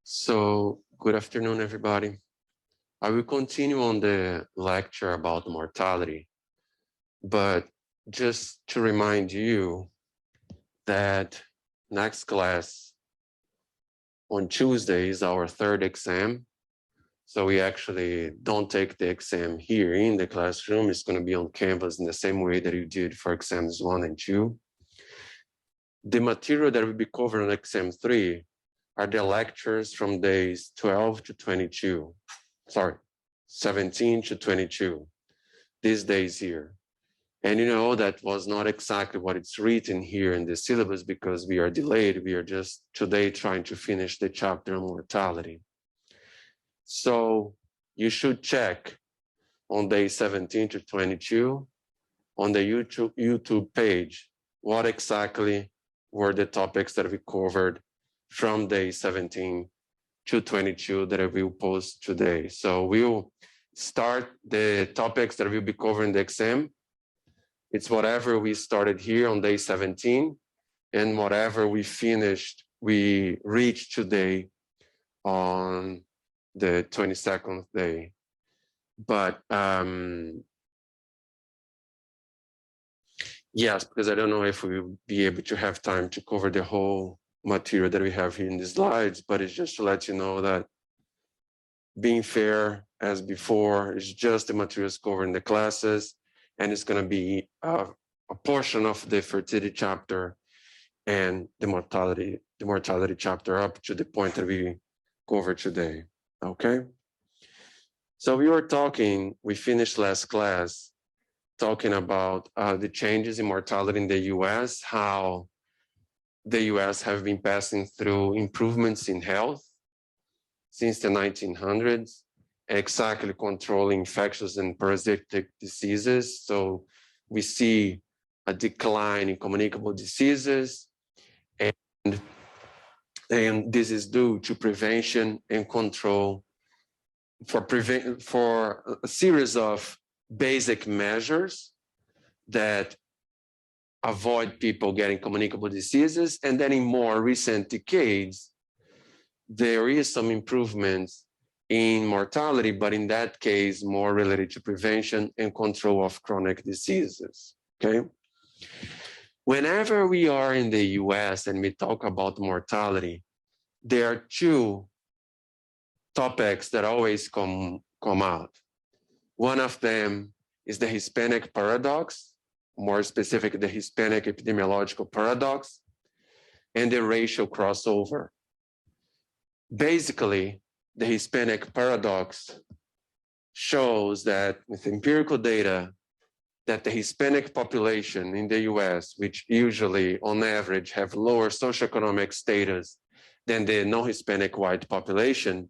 So, good afternoon, everybody. I will continue on the lecture about mortality, but just to remind you that next class on Tuesday is our third exam. So we actually don't take the exam here in the classroom. It's going to be on campus in the same way that you did for exams 1 and 2. The material that will be covered on exam 3 are the lectures from days 12 to 22. Sorry, 17 to 22, these days here. And you know, that was not exactly what it's written here in the syllabus because we are delayed. We are just today trying to finish the chapter on mortality. So you should check on day 17 to 22 on the YouTube page what exactly were the topics that we covered from day 17 to 22 that I will post today. So we'll start the topics that we'll be covering the exam. It's whatever we started here on day 17 and whatever we reached today on the 22nd day. But yes, because I don't know if we'll be able to have time to cover the whole material that we have here in the slides, but it's just to let you know that being fair as before, it's just the materials covered in the classes, and it's going to be a portion of the fertility chapter and the mortality chapter up to the point that we covered today. Okay. So we finished last class talking about the changes in mortality in the US, how the US have been passing through improvements in health since the 1900s, exactly controlling infectious and parasitic diseases. So we see a decline in communicable diseases, and this is due to prevention and control for a series of basic measures that avoid people getting communicable diseases. And then in more recent decades, there is some improvements in mortality, but in that case, more related to prevention and control of chronic diseases, okay? Whenever we are in the US and we talk about mortality, there are two topics that always come out. One of them is the Hispanic Paradox, more specific, the Hispanic Epidemiological Paradox, and the racial crossover. Basically, the Hispanic Paradox shows that with empirical data that the Hispanic population in the US, which usually on average have lower socioeconomic status than the non-Hispanic white population,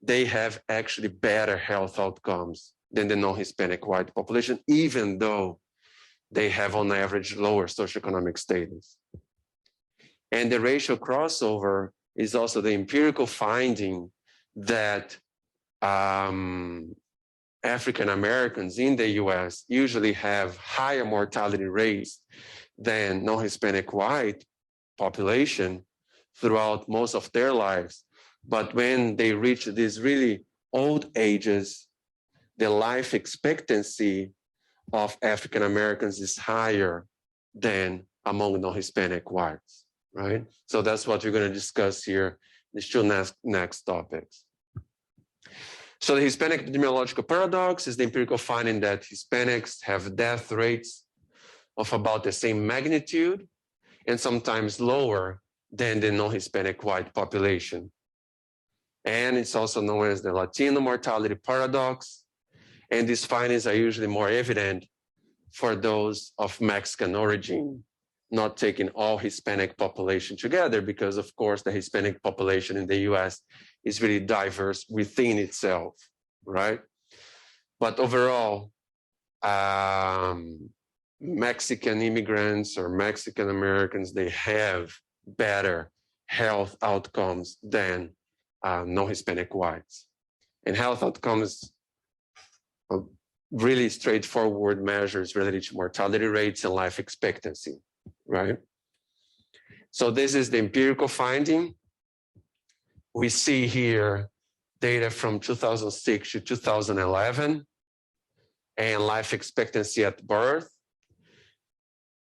they have actually better health outcomes than the non-Hispanic white population, even though they have on average lower socioeconomic status. And the racial crossover is also the empirical finding that African Americans in the US usually have higher mortality rates than non-Hispanic white population throughout most of their lives. But when they reach these really old ages, the life expectancy of African Americans is higher than among non-Hispanic whites, right? So that's what we're going to discuss here, these two next topics. So the Hispanic Epidemiological Paradox is the empirical finding that Hispanics have death rates of about the same magnitude and sometimes lower than the non-Hispanic white population. And it's also known as the Latino mortality paradox. And these findings are usually more evident for those of Mexican origin, not taking all Hispanic population together, because of course the Hispanic population in the US is really diverse within itself, right? But overall, Mexican immigrants or Mexican Americans, they have better health outcomes than non-Hispanic whites. And health outcomes are really straightforward measures related to mortality rates and life expectancy, right? So this is the empirical finding. We see here data from 2006 to 2011 and life expectancy at birth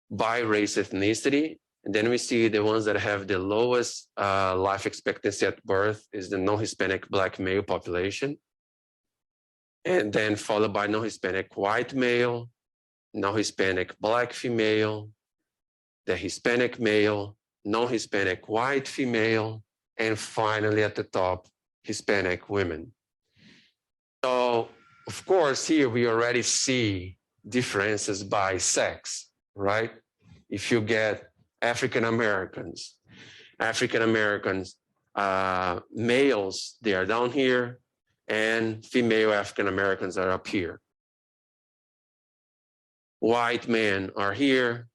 by race ethnicity. And then we see the ones that have the lowest life expectancy at birth is the non-Hispanic Black male population. And then followed by non-Hispanic white male, non-Hispanic Black female, the Hispanic male, non-Hispanic white female, and finally at the top, Hispanic women. So, of course, here we already see differences by sex, right? If you get African Americans, males, they are down here, and female African Americans are up here. White men are here,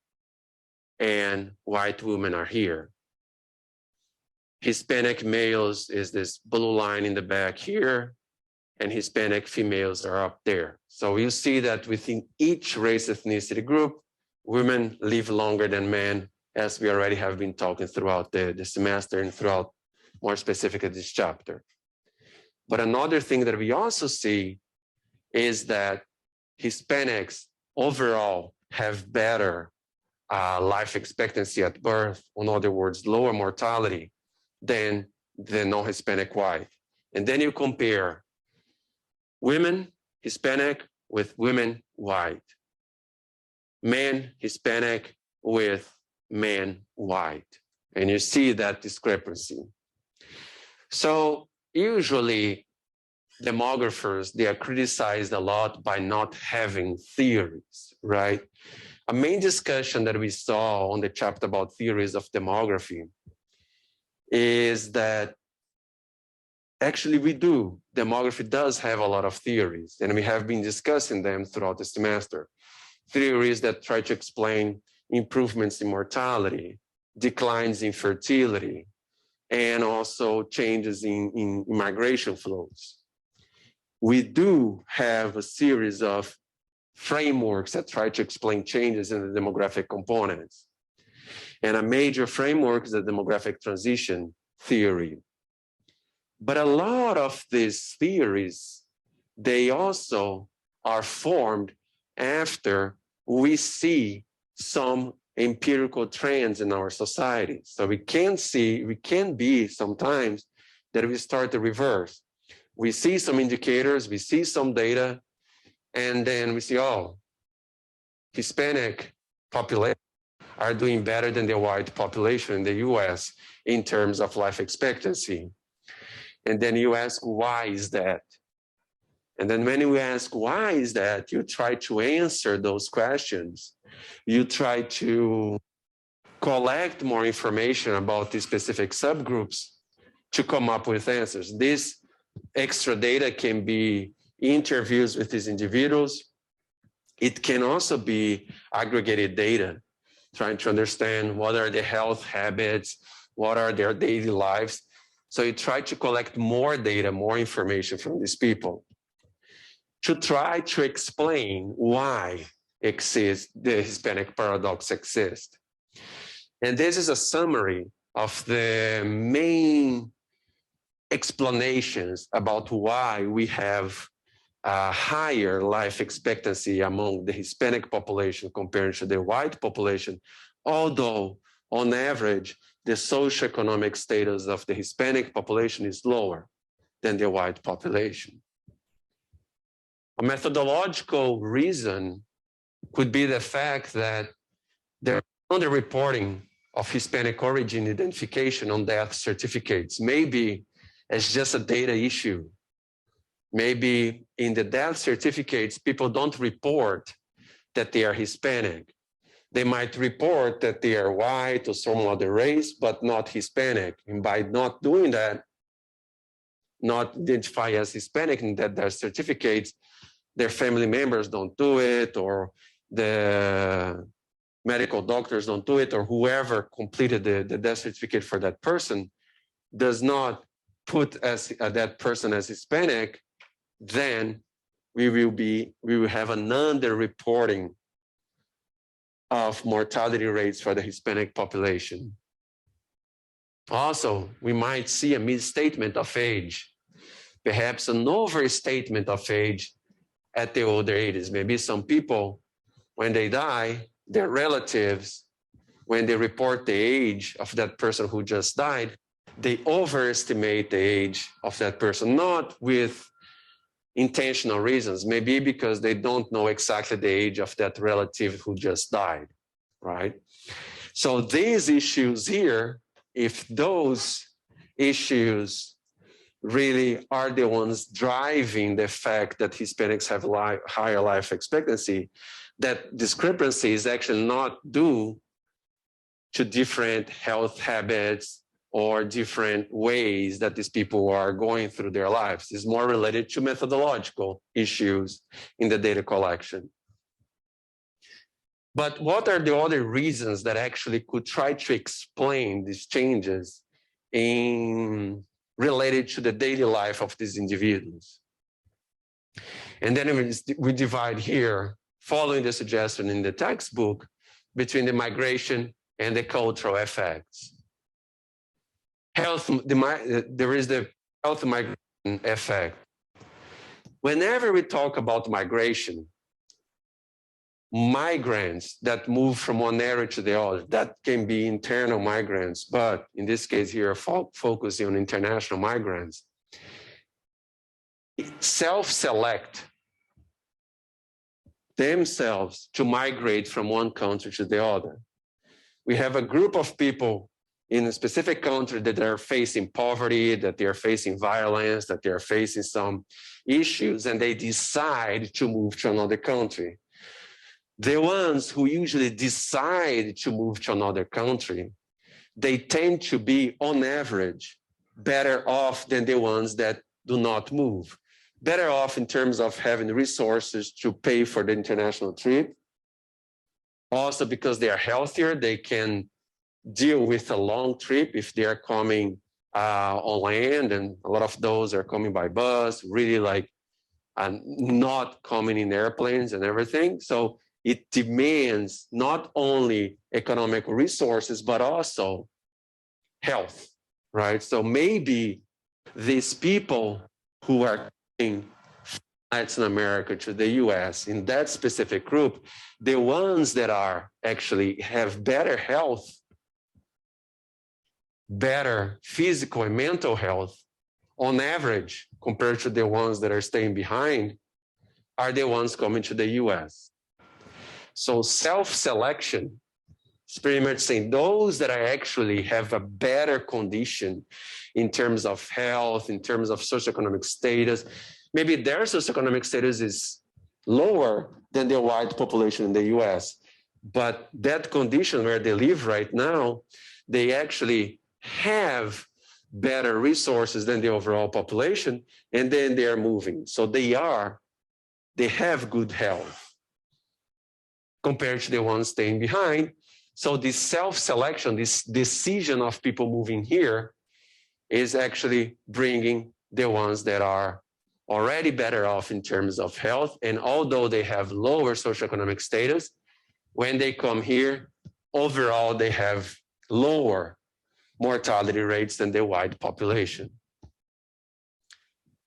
and white women are here. Hispanic males is this blue line in the back here, and Hispanic females are up there. So you see that within each race ethnicity group, women live longer than men, as we already have been talking throughout the semester and throughout more specifically this chapter. But another thing that we also see is that Hispanics overall have better life expectancy at birth, in other words, lower mortality than the non-Hispanic white. And then you compare women Hispanic with women white, men Hispanic with men white, and you see that discrepancy. So usually demographers, they are criticized a lot by not having theories, right? A main discussion that we saw on the chapter about theories of demography is that actually we do. Demography does have a lot of theories, and we have been discussing them throughout the semester. Theories that try to explain improvements in mortality, declines in fertility, and also changes in migration flows. We do have a series of frameworks that try to explain changes in the demographic components. And a major framework is the demographic transition theory. But a lot of these theories, they also are formed after we see some empirical trends in our society. So we can be sometimes that we start the reverse. We see some indicators, we see some data, and then we see, oh, Hispanic population are doing better than the white population in the US in terms of life expectancy. And then you ask, why is that? And then when you ask, why is that, you try to answer those questions. You try to collect more information about these specific subgroups to come up with answers. This extra data can be interviews with these individuals. It can also be aggregated data, trying to understand what are their health habits, what are their daily lives. So you try to collect more data, more information from these people to try to explain why the Hispanic paradox exists. And this is a summary of the main explanations about why we have a higher life expectancy among the Hispanic population compared to the white population, although on average, the socioeconomic status of the Hispanic population is lower than the white population. A methodological reason could be the fact that there is underreporting of Hispanic origin identification on death certificates. Maybe it's just a data issue. Maybe in the death certificates, people don't report that they are Hispanic. They might report that they are white or some other race, but not Hispanic. And by not doing that, not identify as Hispanic in that death certificates, their family members don't do it, or the medical doctors don't do it, or whoever completed the death certificate for that person does not put that person as Hispanic, then we will have an underreporting of mortality rates for the Hispanic population. Also, we might see a misstatement of age, perhaps an overstatement of age at the older ages. Maybe some people, when they die, their relatives, when they report the age of that person who just died, they overestimate the age of that person, not with intentional reasons, maybe because they don't know exactly the age of that relative who just died, right? So these issues here, if those issues really are the ones driving the fact that Hispanics have higher life expectancy, that discrepancy is actually not due to different health habits or different ways that these people are going through their lives. It's more related to methodological issues in the data collection. But what are the other reasons that actually could try to explain these changes related to the daily life of these individuals? And then we divide here, following the suggestion in the textbook, between the migration and the cultural effects. There is the health migration effect. Whenever we talk about migration, migrants that move from one area to the other, that can be internal migrants, but in this case here, focusing on international migrants, self-select themselves to migrate from one country to the other. We have a group of people in a specific country that are facing poverty, that they are facing violence, that they are facing some issues, and they decide to move to another country. The ones who usually decide to move to another country, they tend to be, on average, better off than the ones that do not move. Better off in terms of having resources to pay for the international trip. Also because they are healthier, they can deal with a long trip if they are coming on land, and a lot of those are coming by bus, really like not coming in airplanes and everything. So it demands not only economic resources, but also health, right? So maybe these people who are coming from Latin America to the US, in that specific group, the ones that are actually have better health, better physical and mental health, on average, compared to the ones that are staying behind, are the ones coming to the US. So self-selection is pretty much saying those that actually have a better condition in terms of health, in terms of socioeconomic status, maybe their socioeconomic status is lower than the white population in the US, but that condition where they live right now, they actually have better resources than the overall population, and then they are moving. So they have good health compared to the ones staying behind. So this self-selection, this decision of people moving here is actually bringing the ones that are already better off in terms of health. And although they have lower socioeconomic status, when they come here, overall, they have lower mortality rates than the white population.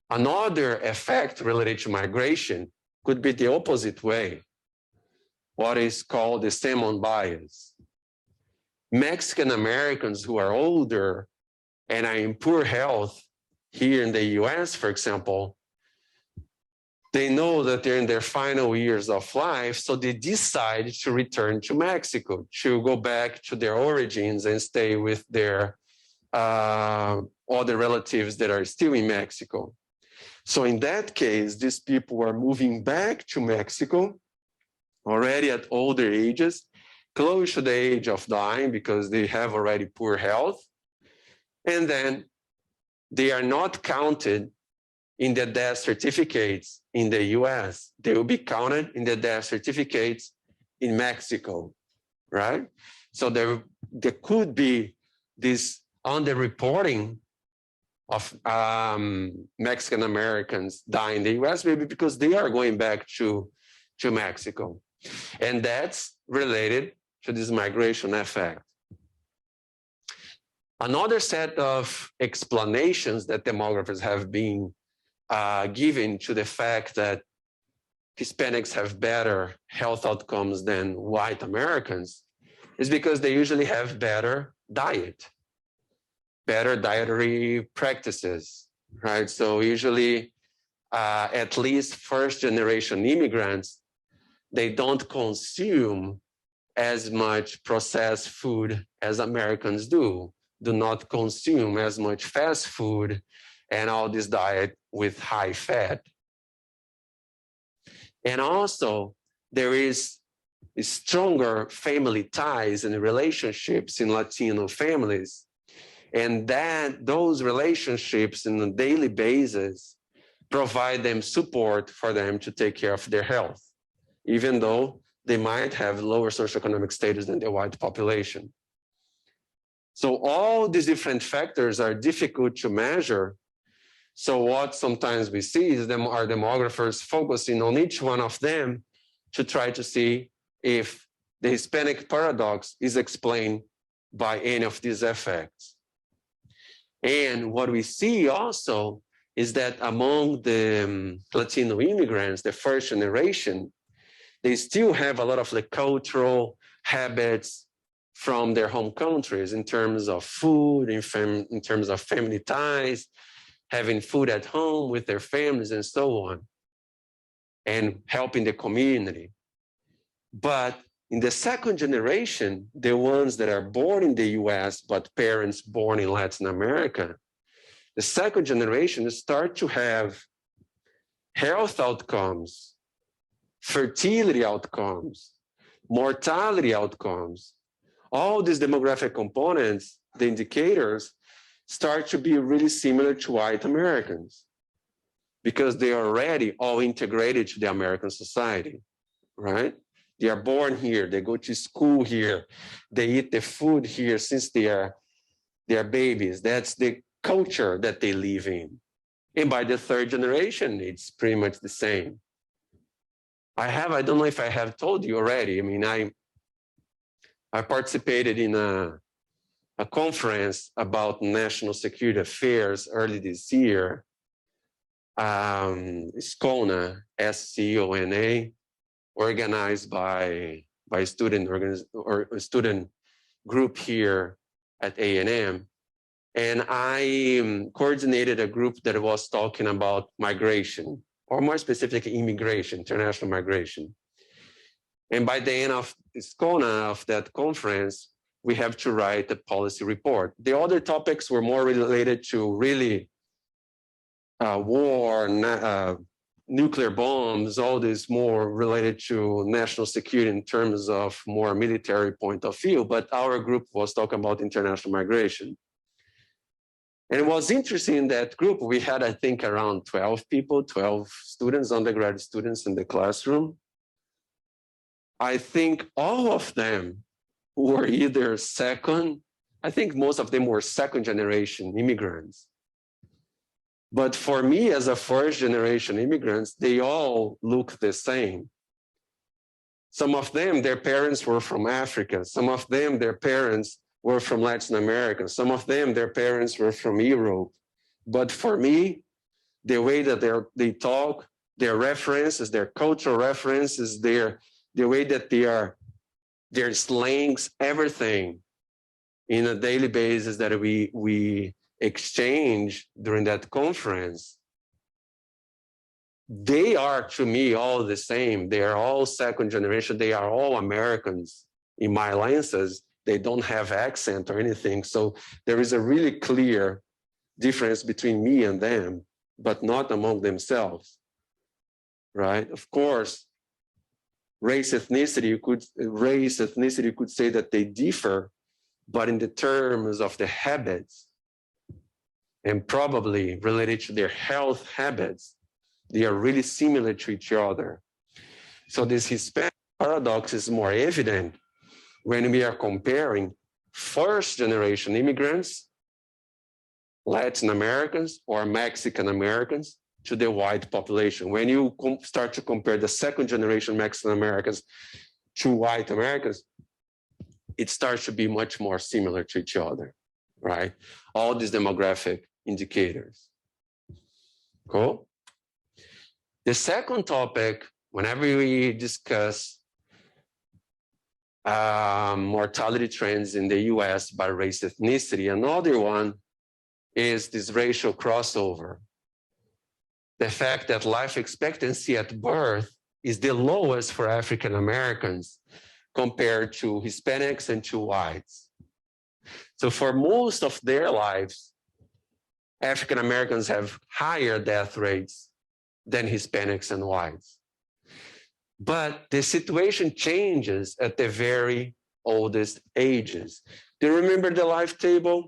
Another effect related to migration could be the opposite way, what is called the Simon bias. Mexican Americans who are older and are in poor health here in the US, for example, they know that they're in their final years of life, so they decide to return to Mexico, to go back to their origins and stay with their other relatives that are still in Mexico. So in that case, these people are moving back to Mexico already at older ages, close to the age of dying because they have already poor health. And then they are not counted in the death certificates in the US. They will be counted in the death certificates in Mexico, right? So there could be this underreporting of Mexican Americans dying in the US, maybe because they are going back to Mexico. And that's related to this migration effect. Another set of explanations that demographers have been given to the fact that Hispanics have better health outcomes than white Americans is because they usually have better diet, better dietary practices, right? So usually, at least first-generation immigrants, they don't consume as much processed food as Americans do not consume as much fast food and all this diet with high fat. And also, there is stronger family ties and relationships in Latino families. And that those relationships on a daily basis provide them support for them to take care of their health, even though they might have lower socioeconomic status than the white population. So all these different factors are difficult to measure. So what sometimes we see is our demographers focusing on each one of them to try to see if the Hispanic paradox is explained by any of these effects. And what we see also is that among the Latino immigrants, the first generation, they still have a lot of the cultural habits from their home countries in terms of food, in terms of family ties, having food at home with their families and so on, and helping the community. But in the second generation, the ones that are born in the US, but parents born in Latin America, the second generation start to have health outcomes, fertility outcomes, mortality outcomes. All these demographic components, the indicators, start to be really similar to white Americans because they are already all integrated to the American society, right? They are born here, they go to school here, they eat the food here since they are babies. That's the culture that they live in. And by the third generation, it's pretty much the same. I don't know if I have told you already. I mean, I participated in a conference about national security affairs early this year, SCONA, SCONA, organized by a student group here at A&M. And I coordinated a group that was talking about migration, or more specifically, immigration, international migration. And by the end of SCONA, of that conference, we have to write a policy report. The other topics were more related to really war, nuclear bombs, all this more related to national security in terms of more military point of view. But our group was talking about international migration. And it was interesting in that group, we had, I think, around 12 people, 12 students, undergraduate students in the classroom. I think all of them were either second, I think most of them were second generation immigrants. But for me, as a first generation immigrants, they all look the same. Some of them, their parents were from Africa. Some of them, their parents were from Latin America. Some of them, their parents were from Europe. But for me, the way that they talk, their references, their cultural references, the way that their slangs, everything in a daily basis that we exchange during that conference, they are, to me, all the same. They are all second generation. They are all Americans in my lenses. They don't have accent or anything. So there is a really clear difference between me and them, but not among themselves, right? Of course, race, ethnicity, you could say that they differ, but in the terms of the habits and probably related to their health habits, they are really similar to each other. So this Hispanic paradox is more evident when we are comparing first generation immigrants, Latin Americans or Mexican Americans, to the white population. When you start to compare the second generation Mexican Americans to white Americans, it starts to be much more similar to each other, right? All these demographic indicators. Cool? The second topic, whenever we discuss mortality trends in the US by race ethnicity, another one is this racial crossover. The fact that life expectancy at birth is the lowest for African Americans compared to Hispanics and to whites. So for most of their lives, African Americans have higher death rates than Hispanics and whites. But the situation changes at the very oldest ages. Do you remember the life table?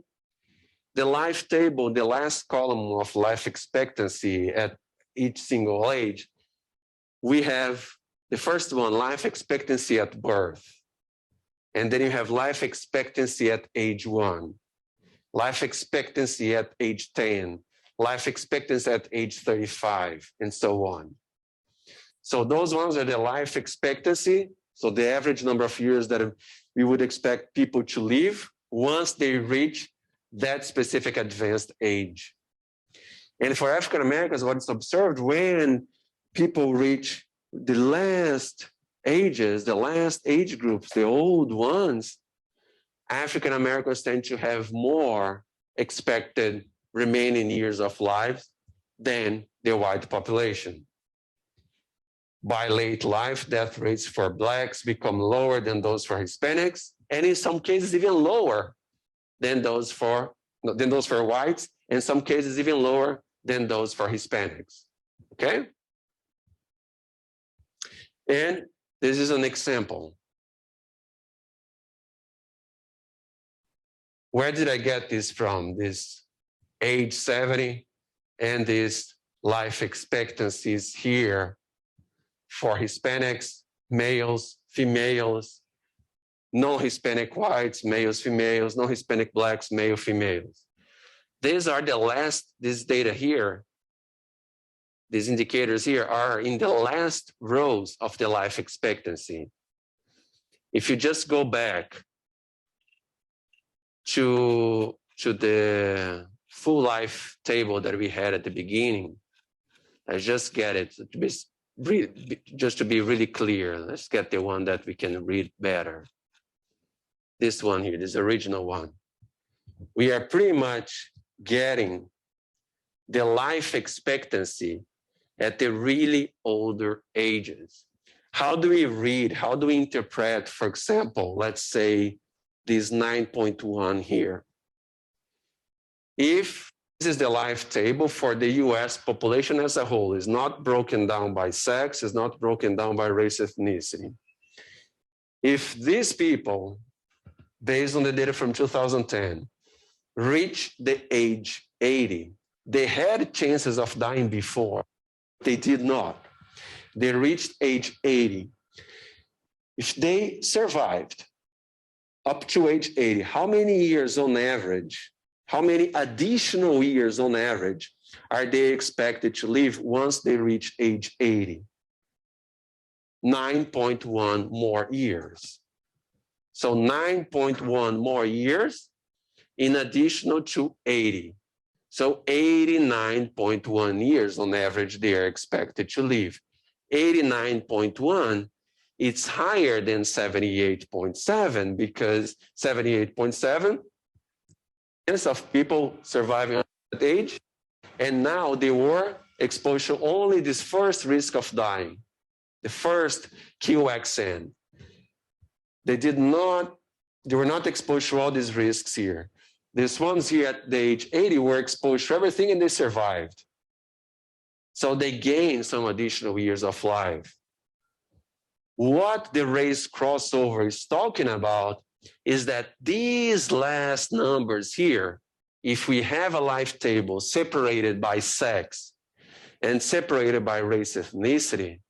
The life table, the last column of life expectancy at each single age, we have the first one, life expectancy at birth. And then you have life expectancy at age 1, life expectancy at age 10, life expectancy at age 35, and so on. So those ones are the life expectancy, so the average number of years that we would expect people to live once they reach that specific advanced age. And for African Americans, what's observed when people reach the last ages, the last age groups, the old ones, African Americans tend to have more expected remaining years of life than the white population. By late life, death rates for Blacks become lower than those for Hispanics, and in some cases even lower than those for whites, in some cases even lower than those for Hispanics, okay? And this is an example. Where did I get this from? This age 70 and these life expectancies here for Hispanics, males, females, non-Hispanic whites, males, females, non-Hispanic Blacks, male, females. These are the last, this data here, these indicators here are in the last rows of the life expectancy. If you just go back to the full life table that we had at the beginning, let's just get it, just to be really clear. Let's get the one that we can read better. This one here, this original one. We are pretty much getting the life expectancy at the really older ages. How do we read, how do we interpret, for example, let's say this 9.1 here? If this is the life table for the US population as a whole, is not broken down by sex, is not broken down by race, ethnicity. If these people, based on the data from 2010, reach the age 80, they had chances of dying before. They did not. They reached age 80. If they survived up to age 80, how many years on average, how many additional years on average are they expected to live once they reach age 80? 9.1 more years. So 9.1 more years in addition to 80. So 89.1 years on average they are expected to live. 89.1, it's higher than 78.7 because 78.7 of people surviving at that age, and now they were exposed to only this first risk of dying, the first QXN. They were not exposed to all these risks here. These ones here at the age 80 were exposed to everything and they survived. So they gained some additional years of life. What the race crossover is talking about is that these last numbers here, if we have a life table separated by sex and separated by race ethnicity,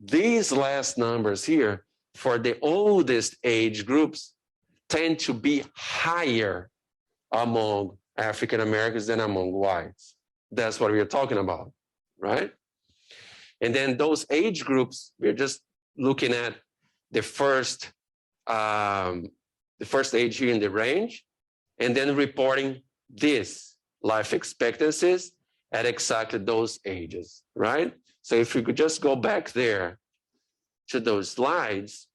these last numbers here for the oldest age groups tend to be higher among African Americans than among whites. That's what we are talking about, right? And then those age groups, we're just looking at the first age here in the range, and then reporting this life expectancies at exactly those ages, right? So if we could just go back there to those slides,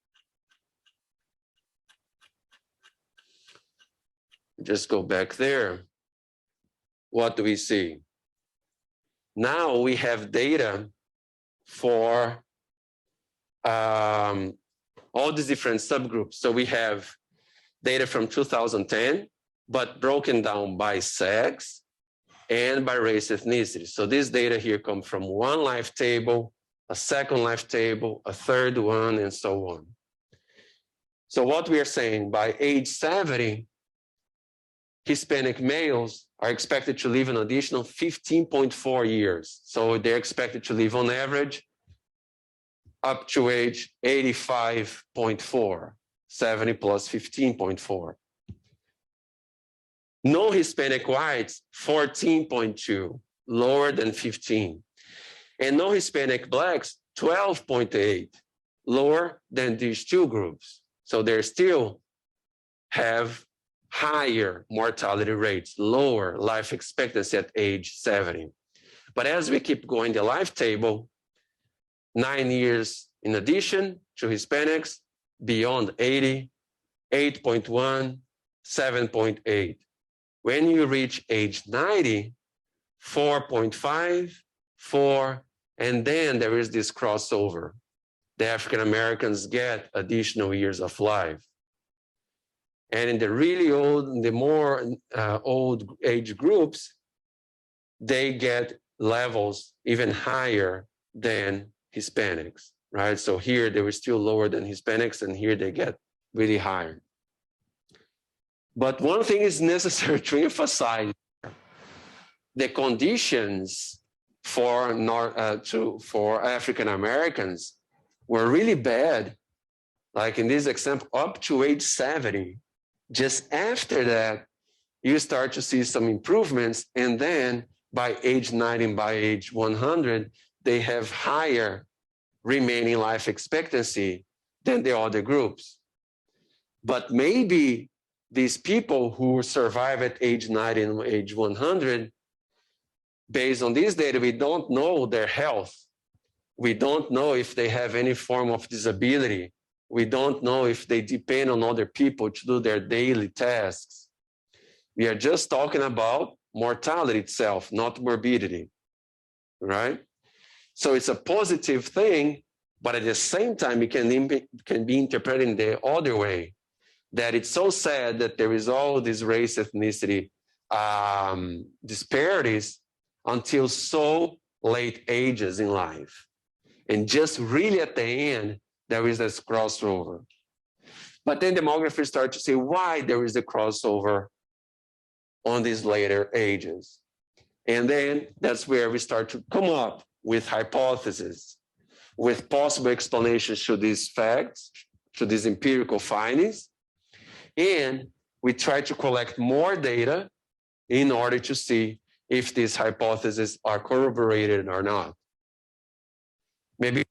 just go back there. What do we see? Now we have data for all these different subgroups. So we have data from 2010, but broken down by sex and by race ethnicity. So this data here come from one life table, a second life table, a third one, and so on. So what we are saying, by age 70, Hispanic males are expected to live an additional 15.4 years. So they're expected to live on average up to age 85.4, 70 plus 15.4. No-Hispanic whites, 14.2, lower than 15. And no-Hispanic blacks, 12.8, lower than these two groups. So they still have higher mortality rates, lower life expectancy at age 70. But as we keep going the life table, 9 years in addition to Hispanics, beyond 80, 8.1, 7.8. When you reach age 90, 4.5, 4, and then there is this crossover. The African Americans get additional years of life. And in the really old, the more old age groups, they get levels even higher than Hispanics, right? So here they were still lower than Hispanics, and here they get really higher. But one thing is necessary to emphasize: the conditions for African Americans were really bad. Like in this example, up to age 70. Just after that, you start to see some improvements, and then by age 90 and by age 100, they have higher remaining life expectancy than the other groups. But maybe these people who survive at age 90 and age 100, based on this data, we don't know their health. We don't know if they have any form of disability. We don't know if they depend on other people to do their daily tasks. We are just talking about mortality itself, not morbidity, right? So it's a positive thing, but at the same time, it can be interpreted in the other way, that it's so sad that there is all these race ethnicity disparities until so late ages in life. And just really at the end, there is this crossover. But then demographers start to say why there is a crossover on these later ages. And then that's where we start to come up with hypotheses, with possible explanations to these facts, to these empirical findings. And we try to collect more data in order to see if these hypotheses are corroborated or not. Maybe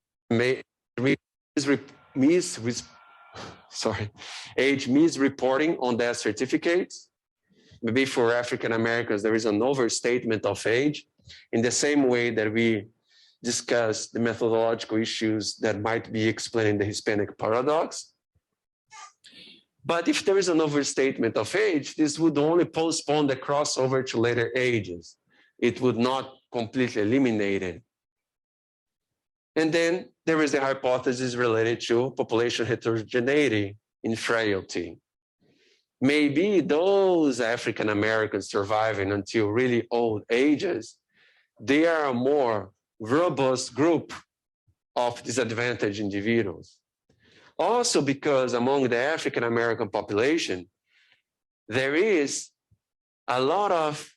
age misreporting on death certificates. Maybe for African Americans, there is an overstatement of age in the same way that we discuss the methodological issues that might be explained in the Hispanic Paradox. But if there is an overstatement of age, this would only postpone the crossover to later ages. It would not completely eliminate it. And then there is the hypothesis related to population heterogeneity in frailty. Maybe those African Americans surviving until really old ages, they are a more robust group of disadvantaged individuals. Also because among the African American population, there is a lot of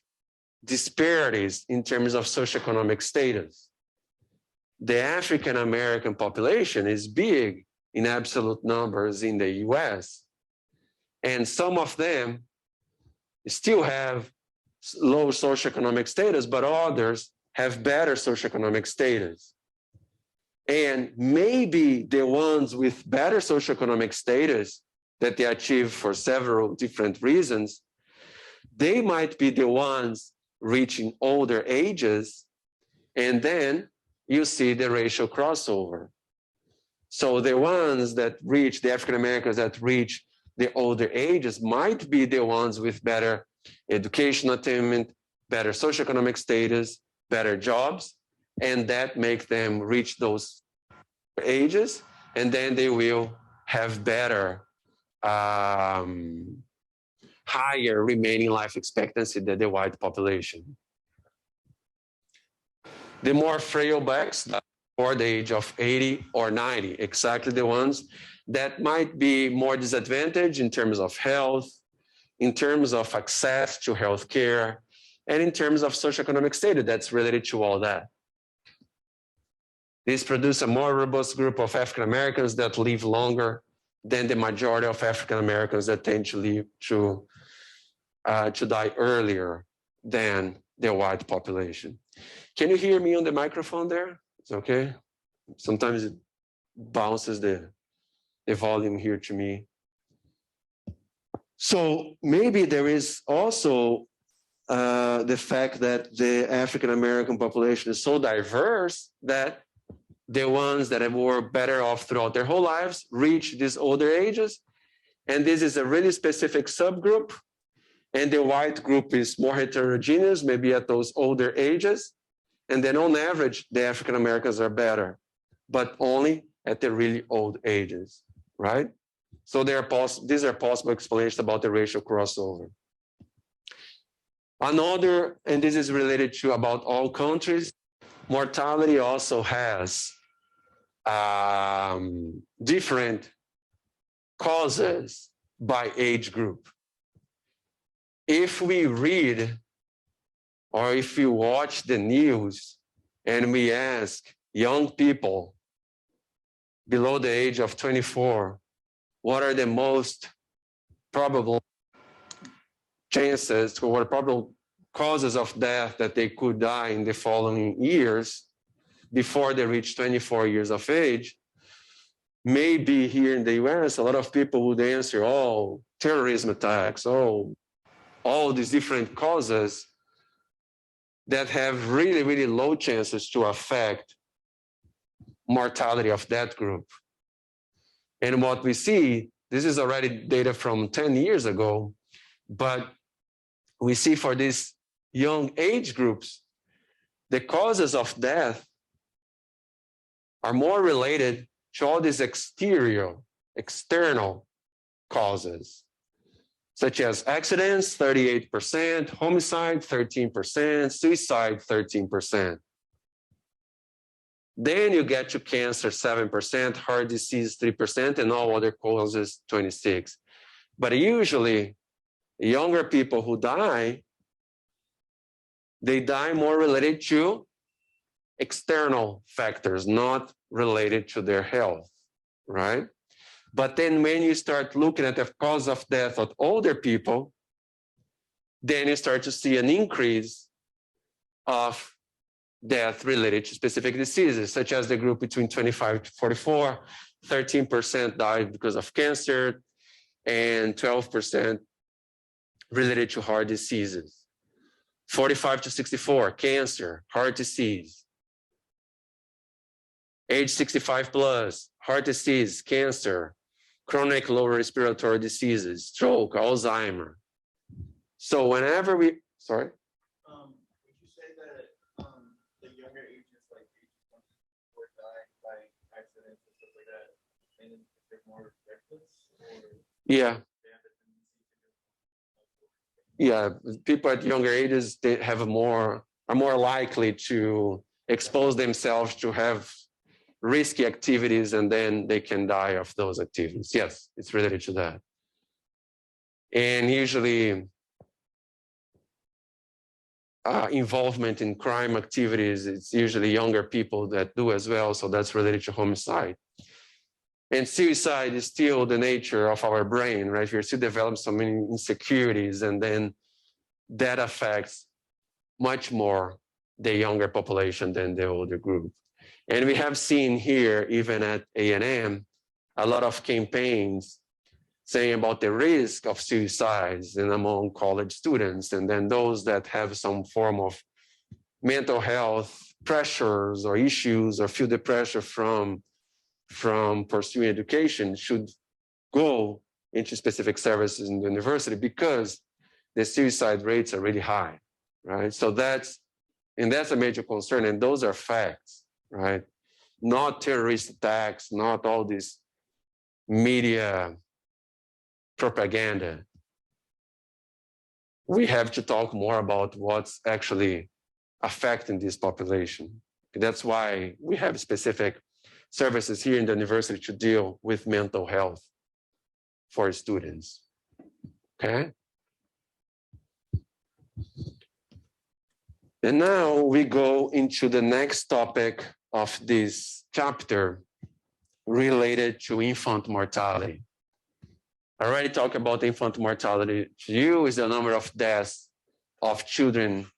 disparities in terms of socioeconomic status. The African American population is big in absolute numbers in the US, and some of them still have low socioeconomic status, but others have better socioeconomic status. And maybe the ones with better socioeconomic status that they achieve for several different reasons, they might be the ones reaching older ages, and then you see the racial crossover. So the ones that reach, the African Americans that reach the older ages might be the ones with better educational attainment, better socioeconomic status, better jobs, and that makes them reach those ages, and then they will have better, higher remaining life expectancy than the white population. The more frail blacks, or the age of 80 or 90, exactly the ones that might be more disadvantaged in terms of health, in terms of access to healthcare, and in terms of socioeconomic status that's related to all that. This produces a more robust group of African Americans that live longer than the majority of African Americans that tend to die earlier than the white population. Can you hear me on the microphone there? It's okay. Sometimes it bounces the volume here to me. So maybe there is also the fact that the African American population is so diverse that the ones that were better off throughout their whole lives reach these older ages. And this is a really specific subgroup. And the white group is more heterogeneous, maybe at those older ages. And then on average, the African Americans are better, but only at the really old ages, right? So these are possible explanations about the racial crossover. Another, and this is related to about all countries, mortality also has different causes by age group. If we read or if you watch the news and we ask young people below the age of 24, what are the most probable chances or what probable causes of death that they could die in the following years before they reach 24 years of age, maybe here in the US, a lot of people would answer, oh, terrorism attacks, oh, all these different causes that have really, really low chances to affect mortality of that group. And what we see, this is already data from 10 years ago, but we see for these young age groups, the causes of death are more related to all these external causes, such as accidents, 38%, homicide, 13%, suicide, 13%. Then you get to cancer, 7%, heart disease, 3%, and all other causes, 26%. But usually, younger people who die, they die more related to external factors, not related to their health, right? But then when you start looking at the cause of death of older people, then you start to see an increase of death related to specific diseases, such as the group between 25 to 44, 13% died because of cancer, and 12% related to heart diseases. 45 to 64, cancer, heart disease. Age 65 plus, heart disease, cancer, chronic lower respiratory diseases, stroke, Alzheimer. So whenever we, sorry? Would you say that the younger ages, like age 24, die by accidents and stuff like that, and if they're more reckless? Or Yeah. Yeah, people at younger ages, they have are more likely to expose themselves to have risky activities, and then they can die of those activities. Yes, it's related to that. And usually involvement in crime activities, it's usually younger people that do as well, so that's related to homicide. And suicide is still the nature of our brain, right? We're still developing so many insecurities, and then that affects much more the younger population than the older group. And we have seen here, even at A&M, a lot of campaigns saying about the risk of suicides and among college students, and then those that have some form of mental health pressures or issues or feel the pressure from pursuing education should go into specific services in the university because the suicide rates are really high, right? So that's a major concern, and those are facts, right? Not terrorist attacks, not all this media propaganda. We have to talk more about what's actually affecting this population. That's why we have specific services here in the university to deal with mental health for students, okay? And now we go into the next topic of this chapter related to infant mortality. I already talked about infant mortality. U is the number of deaths of children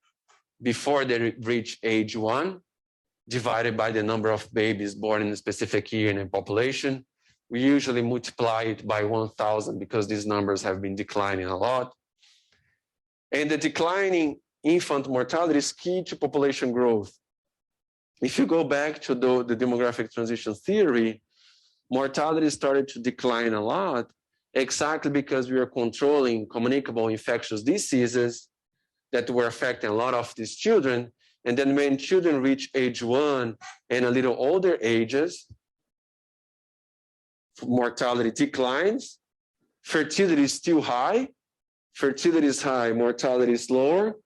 before they reach age 1, divided by the number of babies born in a specific year in a population. We usually multiply it by 1,000 because these numbers have been declining a lot. And the declining infant mortality is key to population growth. If you go back to the demographic transition theory, mortality started to decline a lot exactly because we are controlling communicable infectious diseases that were affecting a lot of these children. And then when children reach age 1 and a little older ages, mortality declines, fertility is still high, fertility is high, mortality is lower.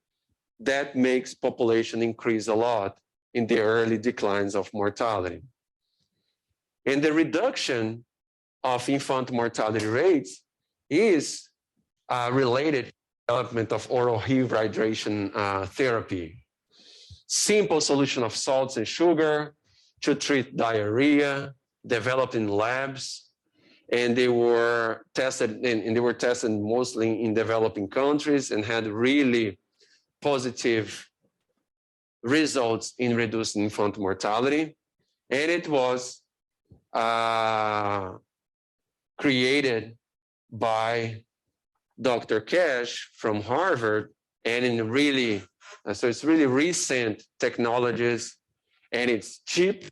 That makes population increase a lot in the early declines of mortality. And the reduction of infant mortality rates is related to the development of oral rehydration therapy. Simple solution of salts and sugar to treat diarrhea, developed in labs, and they were tested, and they were tested mostly in developing countries and had really positive results in reducing infant mortality. And it was created by Dr. Cash from Harvard, and in really, so it's really recent technologies, and it's cheap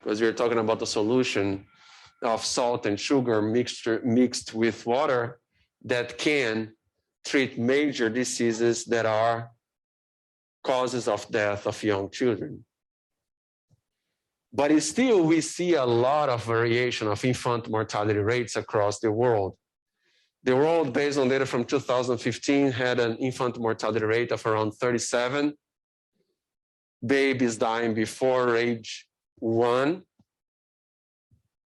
because we're talking about the solution of salt and sugar mixed with water that can treat major diseases that are causes of death of young children. But still, we see a lot of variation of infant mortality rates across the world. The world, based on data from 2015, had an infant mortality rate of around 37 babies dying before age 1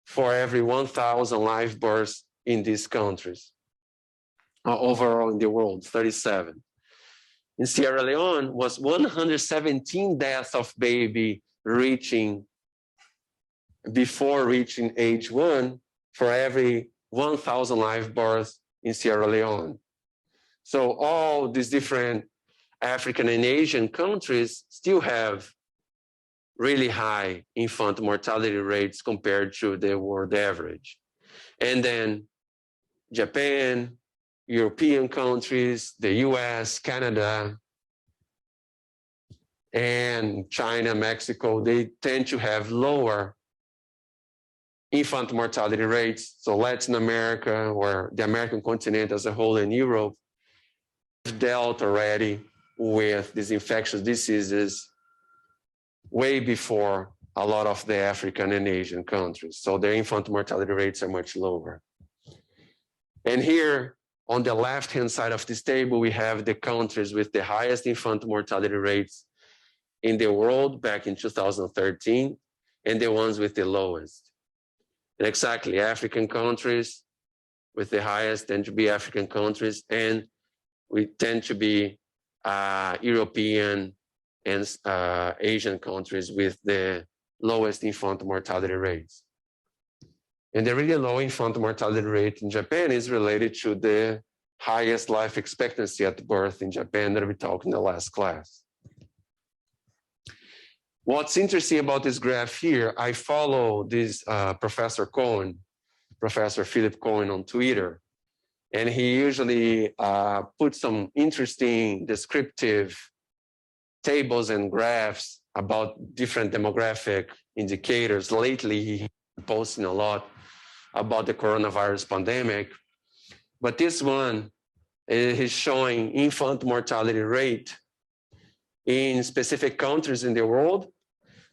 for every 1,000 live births in these countries. Overall in the world, 37. In Sierra Leone was 117 deaths of baby before reaching age 1 for every 1,000 live births in Sierra Leone. So all these different African and Asian countries still have really high infant mortality rates compared to the world average. And then Japan, European countries, the US, Canada, and China, Mexico, they tend to have lower infant mortality rates. So Latin America, or the American continent as a whole, and Europe have dealt already with these infectious diseases way before a lot of the African and Asian countries. So their infant mortality rates are much lower. And here on the left-hand side of this table, we have the countries with the highest infant mortality rates in the world back in 2013, and the ones with the lowest. And exactly, African countries with the highest tend to be African countries, and we tend to be European and Asian countries with the lowest infant mortality rates. And the really low infant mortality rate in Japan is related to the highest life expectancy at birth in Japan that we talked in the last class. What's interesting about this graph here, I follow this Professor Philip Cohen on Twitter. And he usually puts some interesting descriptive tables and graphs about different demographic indicators. Lately, he's posting a lot about the coronavirus pandemic. But this one is showing infant mortality rate in specific countries in the world.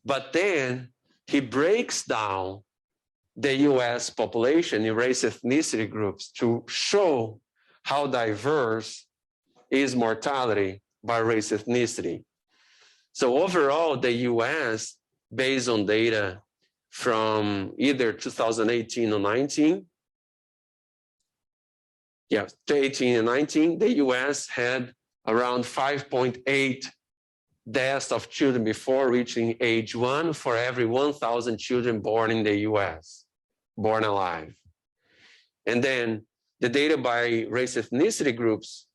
But then he breaks down the US population in race ethnicity groups to show how diverse is mortality by race ethnicity. So overall, the US, based on data from either 2018 or 19, 18 and 19, the US had around 5.8 deaths of children before reaching age 1 for every 1,000 children born in the US, born alive. And then the data by race ethnicity groups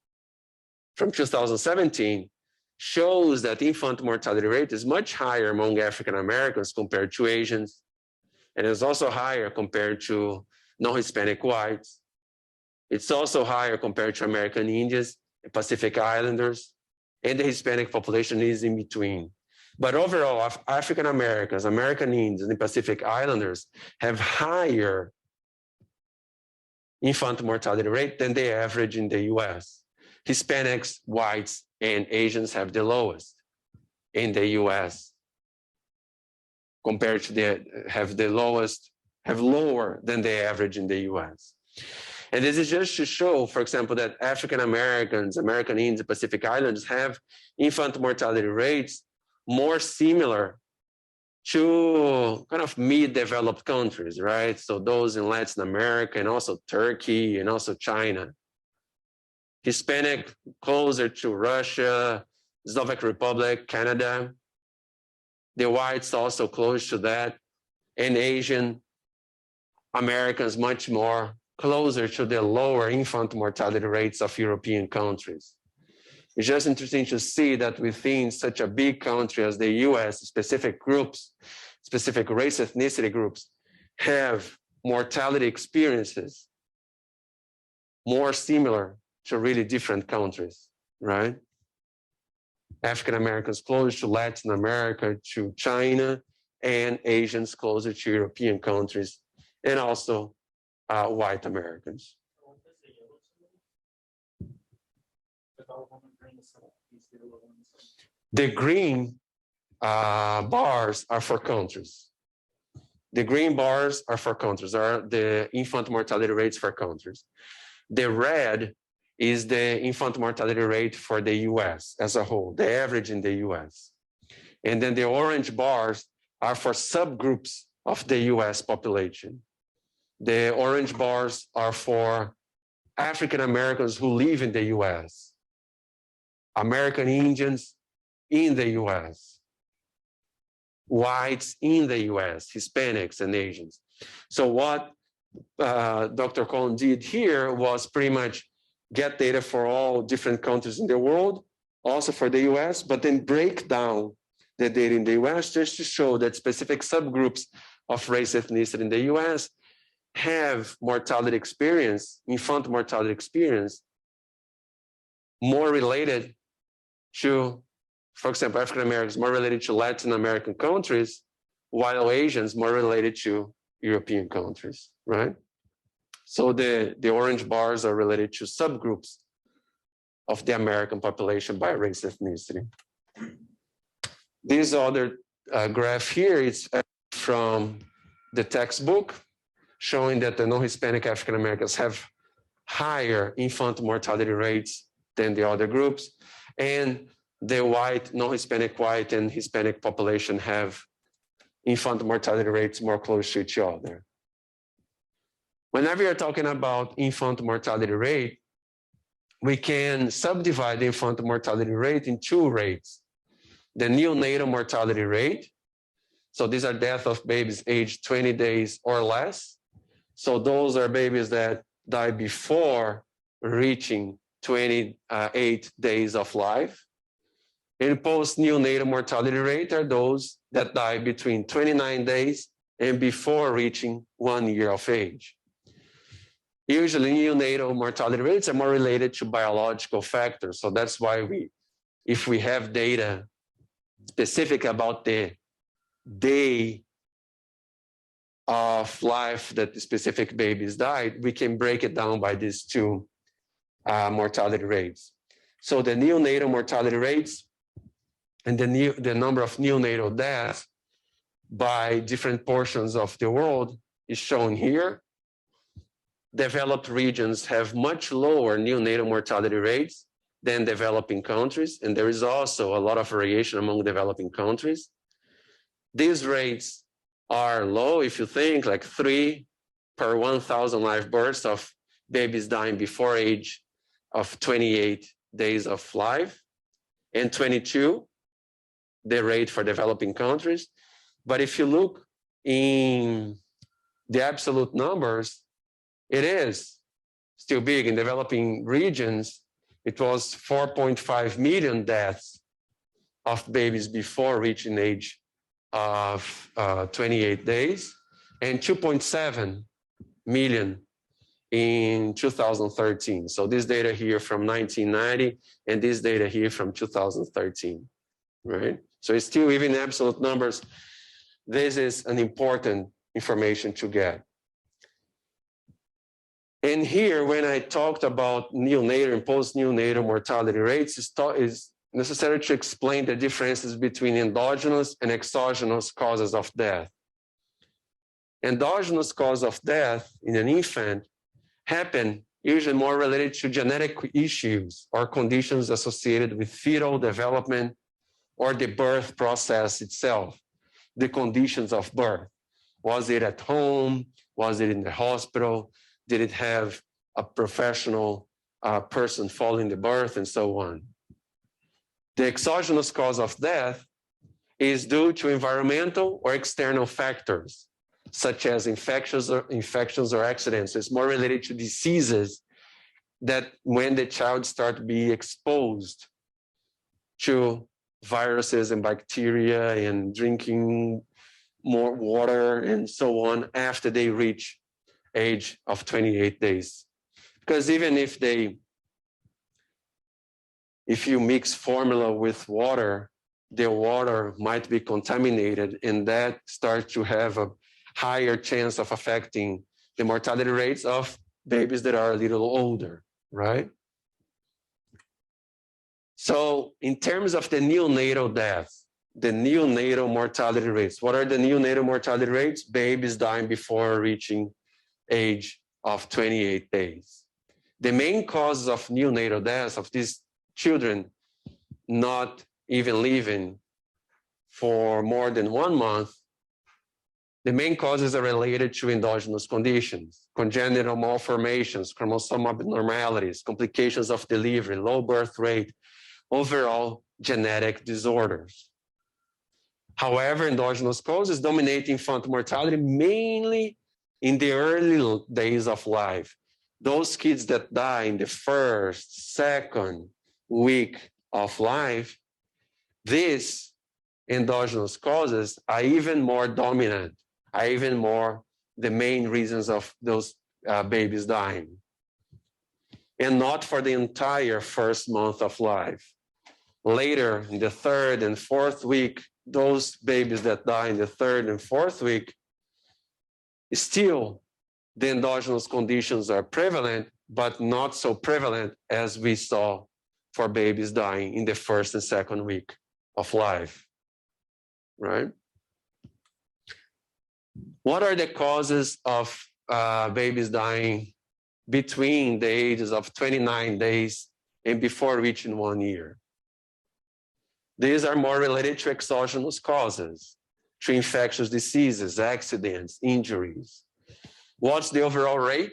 from 2017 shows that infant mortality rate is much higher among African Americans compared to Asians, and is also higher compared to non-Hispanic whites. It's also higher compared to American Indians, Pacific Islanders, and the Hispanic population is in between. But overall, African Americans, American Indians, and Pacific Islanders have higher infant mortality rate than the average in the US. Hispanics, whites, and Asians have the lowest in the US compared to have lower than the average in the US. And this is just to show, for example, that African Americans, American Indians, Pacific Islanders have infant mortality rates more similar to kind of mid-developed countries, right? So those in Latin America and also Turkey and also China. Hispanic closer to Russia, Slovak Republic, Canada. The whites also close to that. And Asian Americans much more closer to the lower infant mortality rates of European countries. It's just interesting to see that within such a big country as the US, specific groups, specific race ethnicity groups have mortality experiences more similar to really different countries, right? African Americans closer to Latin America, to China, and Asians closer to European countries, and also white Americans. The green bars are for countries. The green bars are for countries, are the infant mortality rates for countries. The red is the infant mortality rate for the US as a whole, the average in the US. And then the orange bars are for subgroups of the US population. The orange bars are for African Americans who live in the US, American Indians in the US, whites in the US, Hispanics and Asians. So what Dr. Cohn did here was pretty much get data for all different countries in the world, also for the US, but then break down the data in the US just to show that specific subgroups of race ethnicity in the US have mortality experience, infant mortality experience, more related to, for example, African Americans more related to Latin American countries, while Asians more related to European countries, right? So the orange bars are related to subgroups of the American population by race ethnicity. This other graph here is from the textbook, showing that the non-Hispanic African Americans have higher infant mortality rates than the other groups, and the white, non-Hispanic white and Hispanic population have infant mortality rates more close to each other. Whenever you're talking about infant mortality rate, we can subdivide the infant mortality rate in two rates. The neonatal mortality rate, so these are death of babies aged 20 days or less. So those are babies that die before reaching 28 days of life. And post-neonatal mortality rate are those that die between 29 days and before reaching 1 year of age. Usually neonatal mortality rates are more related to biological factors. So that's why if we have data specific about the day of life that the specific babies died, we can break it down by these two mortality rates. So the neonatal mortality rates and the number of neonatal deaths by different portions of the world is shown here. Developed regions have much lower neonatal mortality rates than developing countries, and there is also a lot of variation among developing countries. These rates are low if you think like 3 per 1,000 live births of babies dying before age of 28 days of life, and 22, the rate for developing countries. But if you look in the absolute numbers, it is still big. In developing regions, it was 4.5 million deaths of babies before reaching age of 28 days, and 2.7 million in 2013. So this data here from 1990, and this data here from 2013, right? So it's still, even in absolute numbers, this is an important information to get. And here, when I talked about neonatal and post-neonatal mortality rates, is necessary to explain the differences between endogenous and exogenous causes of death. Endogenous cause of death in an infant happen usually more related to genetic issues or conditions associated with fetal development or the birth process itself, the conditions of birth. Was it at home? Was it in the hospital? Did it have a professional person following the birth, and so on? The exogenous cause of death is due to environmental or external factors, such as infections or accidents. It's more related to diseases that when the child starts to be exposed to viruses and bacteria and drinking more water and so on after they reach age of 28 days. Because even if you mix formula with water, the water might be contaminated, and that starts to have a higher chance of affecting the mortality rates of babies that are a little older, right? So in terms of the neonatal deaths, the neonatal mortality rates, what are the neonatal mortality rates? Babies dying before reaching age of 28 days. The main causes of neonatal deaths of these children not even living for more than 1 month, the main causes are related to endogenous conditions, congenital malformations, chromosome abnormalities, complications of delivery, low birth rate, overall genetic disorders. However, endogenous causes dominate infant mortality mainly in the early days of life. Those kids that die in the first, second week of life, these endogenous causes are even more dominant, are even more the main reasons of those babies dying. And not for the entire first month of life. Later, in the third and fourth week, those babies that die in the third and fourth week, still the endogenous conditions are prevalent, but not so prevalent as we saw for babies dying in the first and second week of life, right? What are the causes of babies dying between the ages of 29 days and before reaching 1 year? These are more related to exogenous causes, to infectious diseases, accidents, injuries. What's the overall rate?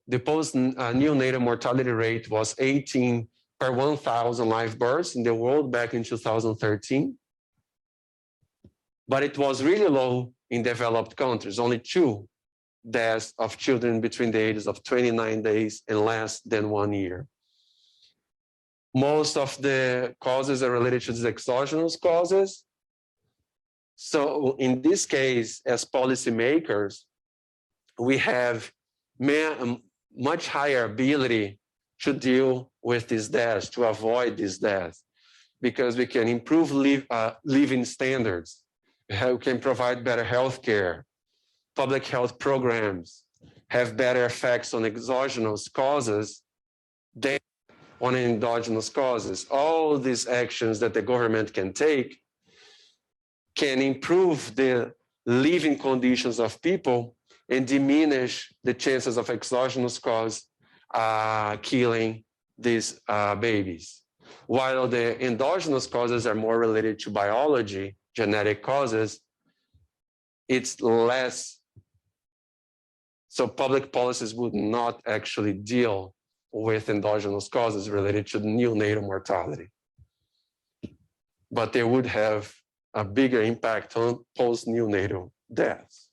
The post-neonatal mortality rate was 18 per 1,000 live births in the world back in 2013. But it was really low in developed countries, only 2 deaths of children between the ages of 29 days and less than 1 year. Most of the causes are related to the exogenous causes. So in this case, as policymakers, we have much higher ability to deal with these deaths, to avoid these deaths, because we can improve living standards. We can provide better health care, public health programs, have better effects on exogenous causes than on endogenous causes. All these actions that the government can take can improve the living conditions of people and diminish the chances of exogenous cause killing these babies. While the endogenous causes are more related to biology, genetic causes, it's less. So public policies would not actually deal with endogenous causes related to neonatal mortality. But they would have a bigger impact on post-neonatal deaths.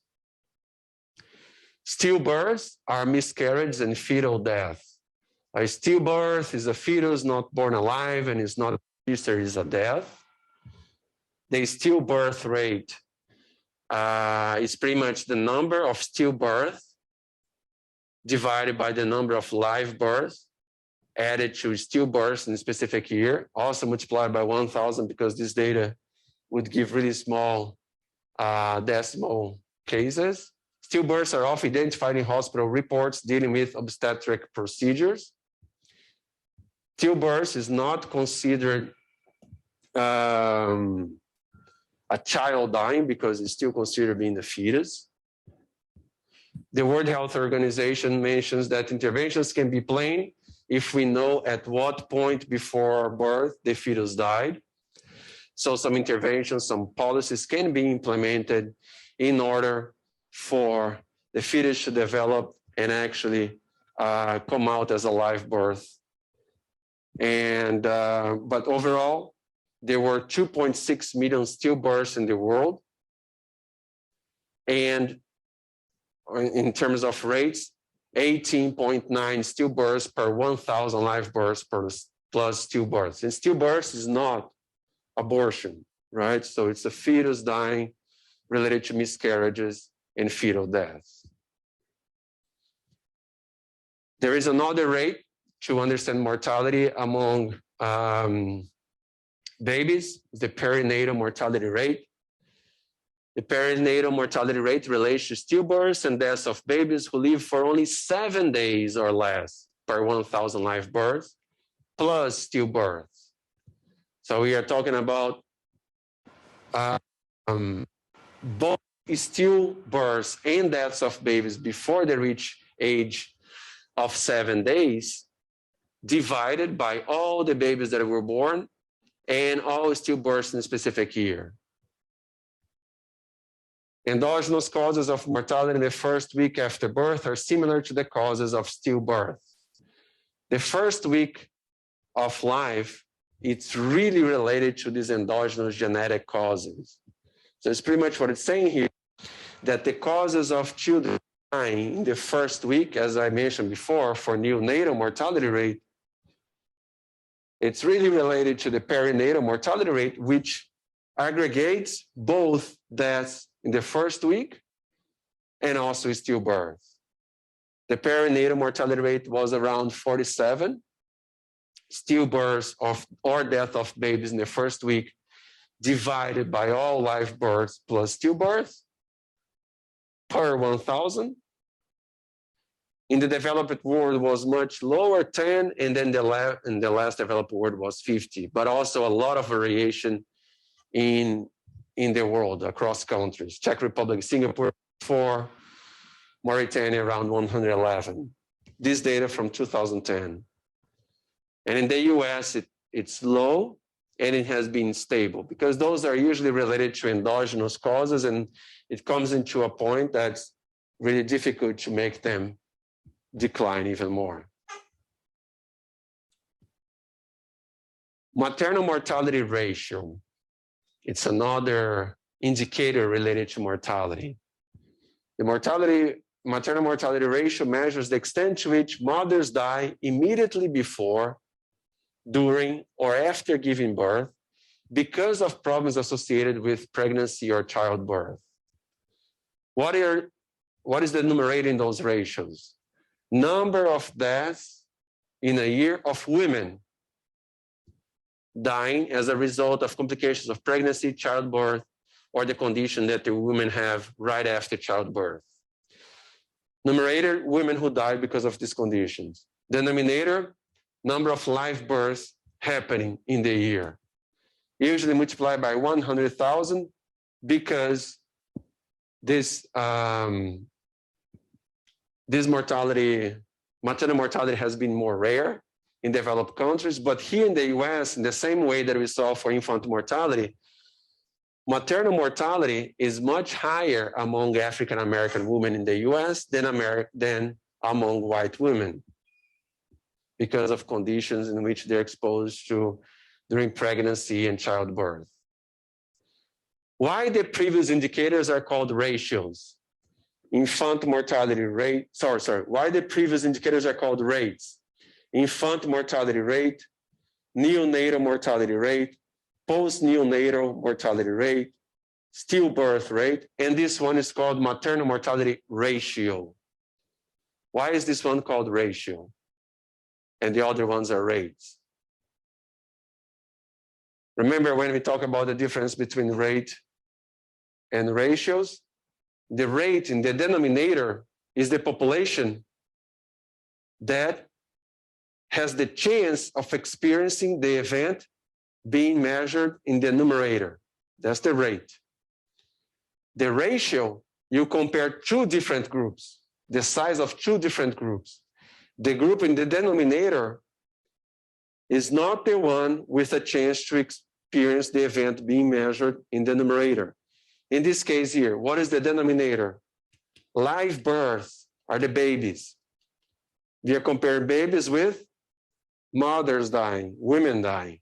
Stillbirths are miscarriages and fetal deaths. A stillbirth is a fetus not born alive and is not a sister, is a death. The stillbirth rate is pretty much the number of stillbirths divided by the number of live births added to stillbirths in a specific year, also multiplied by 1,000 because this data would give really small decimal cases. Stillbirths are often identified in hospital reports dealing with obstetric procedures. Stillbirth is not considered a child dying because it's still considered being the fetus. The World Health Organization mentions that interventions can be planned if we know at what point before birth the fetus died. So some interventions, some policies can be implemented in order for the fetus to develop and actually come out as a live birth. And but overall, there were 2.6 million stillbirths in the world. And in terms of rates, 18.9 stillbirths per 1,000 live births plus stillbirths. And stillbirths is not abortion, right? So it's a fetus dying related to miscarriages and fetal deaths. There is another rate to understand mortality among babies, the perinatal mortality rate. The perinatal mortality rate relates to stillbirths and deaths of babies who live for only 7 days or less per 1,000 live births, plus stillbirths. So we are talking about both stillbirths and deaths of babies before they reach age of 7 days, divided by all the babies that were born and all stillbirths in a specific year. Endogenous causes of mortality in the first week after birth are similar to the causes of stillbirth. The first week of life, it's really related to these endogenous genetic causes. So it's pretty much what it's saying here, that the causes of children dying in the first week, as I mentioned before, for neonatal mortality rate, it's really related to the perinatal mortality rate, which aggregates both deaths in the first week and also stillbirth. The perinatal mortality rate was around 47. Stillbirths or death of babies in the first week divided by all live births plus stillbirth per 1,000. In the developed world was much lower, 10, and then in the last developed world was 50, but also a lot of variation in the world across countries. Czech Republic, Singapore, 4, Mauritania around 111. This data from 2010. And in the US, it's low and it has been stable because those are usually related to endogenous causes, and it comes into a point that's really difficult to make them decline even more. Maternal mortality ratio. It's another indicator related to mortality. The maternal mortality ratio measures the extent to which mothers die immediately before, during, or after giving birth because of problems associated with pregnancy or childbirth. What is the numerator in those ratios? number of deaths in a year of women dying as a result of complications of pregnancy, childbirth, or the condition that the women have right after childbirth. Numerator, women who died because of these conditions. Denominator, number of live births happening in the year. Usually multiplied by 100,000 because this mortality, maternal mortality has been more rare in developed countries, but here in the US, in the same way that we saw for infant mortality, maternal mortality is much higher among African American women in the US than among white women because of conditions in which they're exposed to during pregnancy and childbirth. Why the previous indicators are called ratios? Infant mortality rate, why the previous indicators are called rates? Infant mortality rate, neonatal mortality rate, post-neonatal mortality rate, stillbirth rate, and this one is called maternal mortality ratio. Why is this one called ratio? And the other ones are rates. Remember when we talk about the difference between rate and ratios? The rate in the denominator is the population that has the chance of experiencing the event being measured in the numerator. That's the rate. The ratio, you compare two different groups, the size of two different groups. The group in the denominator is not the one with a chance to experience the event being measured in the numerator. In this case here, what is the denominator? Live births are the babies. We are comparing babies with mothers dying, women dying.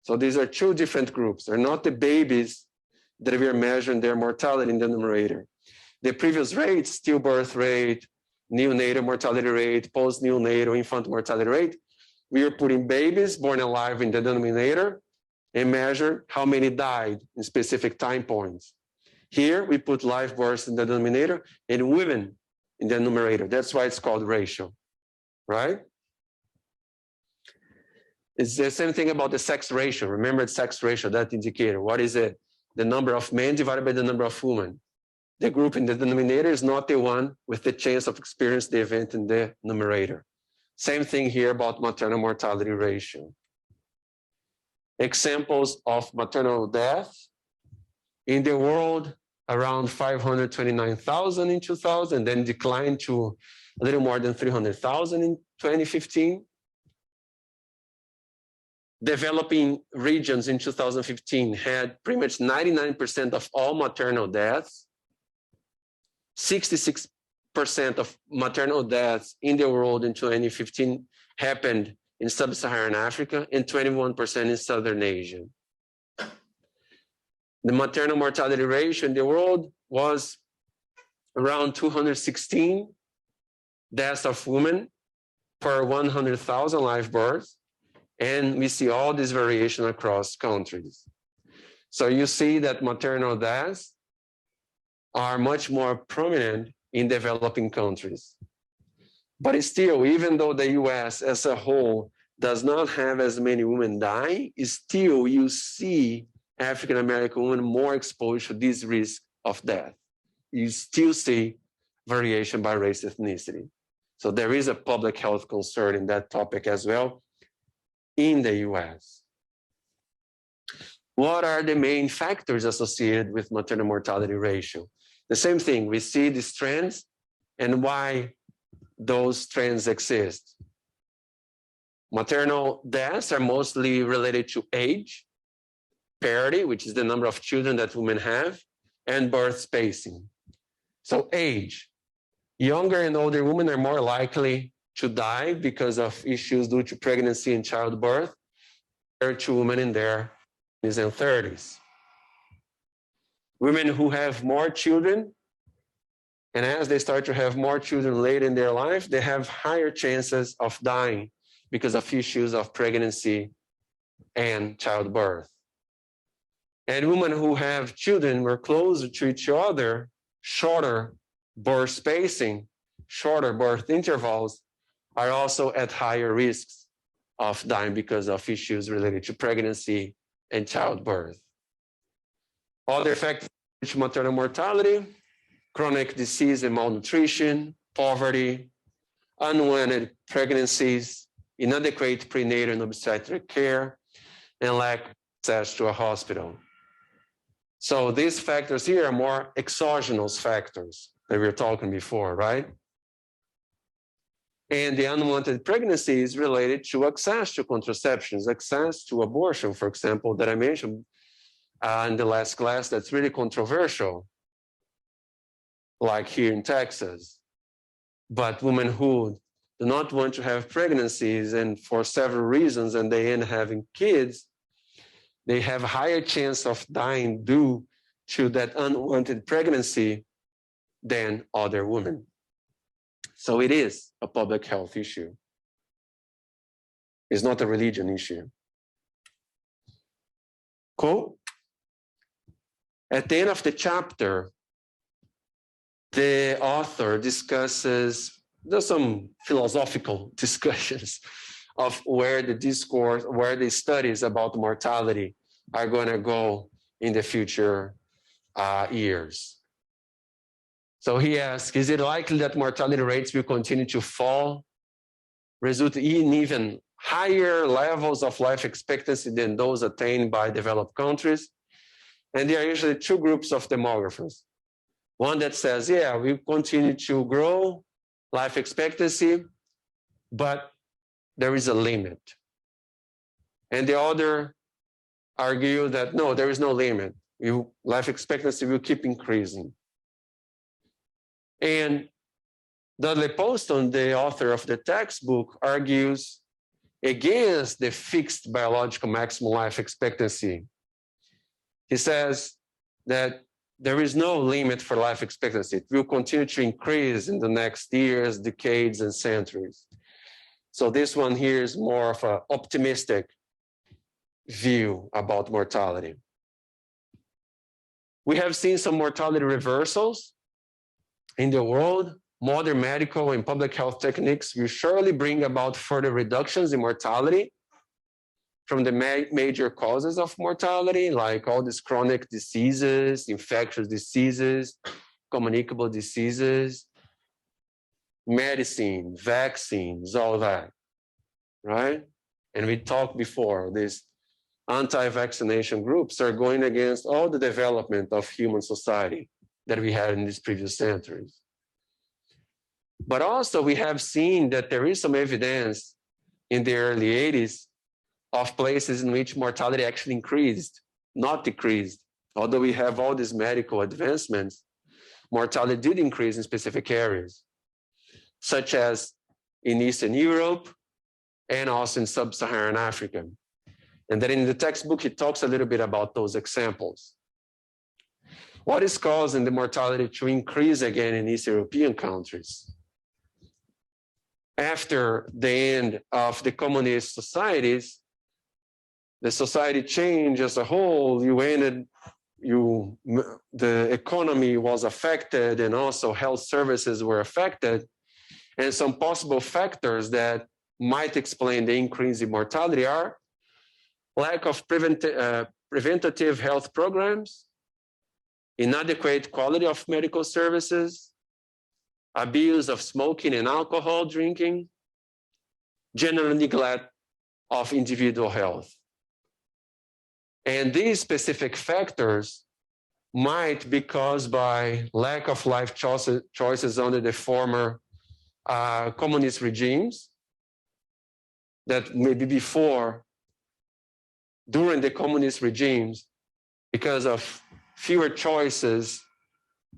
So these are two different groups. They're not the babies that we are measuring their mortality in the numerator. The previous rates, stillbirth rate, neonatal mortality rate, post-neonatal infant mortality rate, we are putting babies born alive in the denominator and measure how many died in specific time points. Here, we put live births in the denominator and women in the numerator. That's why it's called ratio, right? It's the same thing about the sex ratio. Remember the sex ratio, that indicator. What is it? The number of men divided by the number of women. The group in the denominator is not the one with the chance of experiencing the event in the numerator. Same thing here about maternal mortality ratio. Examples of maternal death. In the world, around 529,000 in 2000, then declined to a little more than 300,000 in 2015. Developing regions in 2015 had pretty much 99% of all maternal deaths. 66% of maternal deaths in the world in 2015 happened in sub-Saharan Africa and 21% in Southern Asia. The maternal mortality ratio in the world was around 216 deaths of women per 100,000 live births. And we see all this variation across countries. So you see that maternal deaths are much more prominent in developing countries. But still, even though the US as a whole does not have as many women dying, still you see African American women more exposed to this risk of death. You still see variation by race ethnicity. So there is a public health concern in that topic as well in the US. What are the main factors associated with maternal mortality ratio? The same thing, we see these trends and why those trends exist. Maternal deaths are mostly related to age, parity, which is the number of children that women have, and birth spacing. So age, younger and older women are more likely to die because of issues due to pregnancy and childbirth compared to women in their 20s and 30s. Women who have more children, and as they start to have more children late in their life, they have higher chances of dying because of issues of pregnancy and childbirth. And women who have children were closer to each other, shorter birth spacing, shorter birth intervals are also at higher risks of dying because of issues related to pregnancy and childbirth. Other factors to maternal mortality: chronic disease and malnutrition, poverty, unwanted pregnancies, inadequate prenatal and obstetric care, and lack of access to a hospital. So these factors here are more exogenous factors that we were talking before, right? And the unwanted pregnancy is related to access to contraceptions, access to abortion, for example, that I mentioned in the last class. That's really controversial, like here in Texas. But women who do not want to have pregnancies, and for several reasons, and they end up having kids, they have a higher chance of dying due to that unwanted pregnancy than other women. So it is a public health issue. It's not a religion issue. Cool. At the end of the chapter, the author discusses, there's some philosophical discussions of where the discourse, where the studies about mortality are going to go in the future years. So he asks, is it likely that mortality rates will continue to fall, result in even higher levels of life expectancy than those attained by developed countries? And there are usually two groups of demographers. One that says, yeah, we continue to grow life expectancy, but there is a limit. And the other argue that no, there is no limit. Life expectancy will keep increasing. And Dudley Poston, the author of the textbook, argues against the fixed biological maximum life expectancy. He says that there is no limit for life expectancy. It will continue to increase in the next years, decades, and centuries. So this one here is more of an optimistic view about mortality. We have seen some mortality reversals in the world. Modern medical and public health techniques will surely bring about further reductions in mortality from the major causes of mortality, like all these chronic diseases, infectious diseases, communicable diseases, medicine, vaccines, all that, right? And we talked before, these anti-vaccination groups are going against all the development of human society that we had in these previous centuries. But also we have seen that there is some evidence in the early 80s of places in which mortality actually increased, not decreased. Although we have all these medical advancements, mortality did increase in specific areas, such as in Eastern Europe and also in Sub-Saharan Africa. And then in the textbook, he talks a little bit about those examples. What is causing the mortality to increase again in East European countries? After the end of the communist societies, the society changed as a whole. The economy was affected, and also health services were affected. And some possible factors that might explain the increase in mortality are lack of preventative health programs, inadequate quality of medical services, abuse of smoking and alcohol drinking, general neglect of individual health. And these specific factors might be caused by lack of life choices under the former communist regimes, that maybe before, during the communist regimes, because of fewer choices,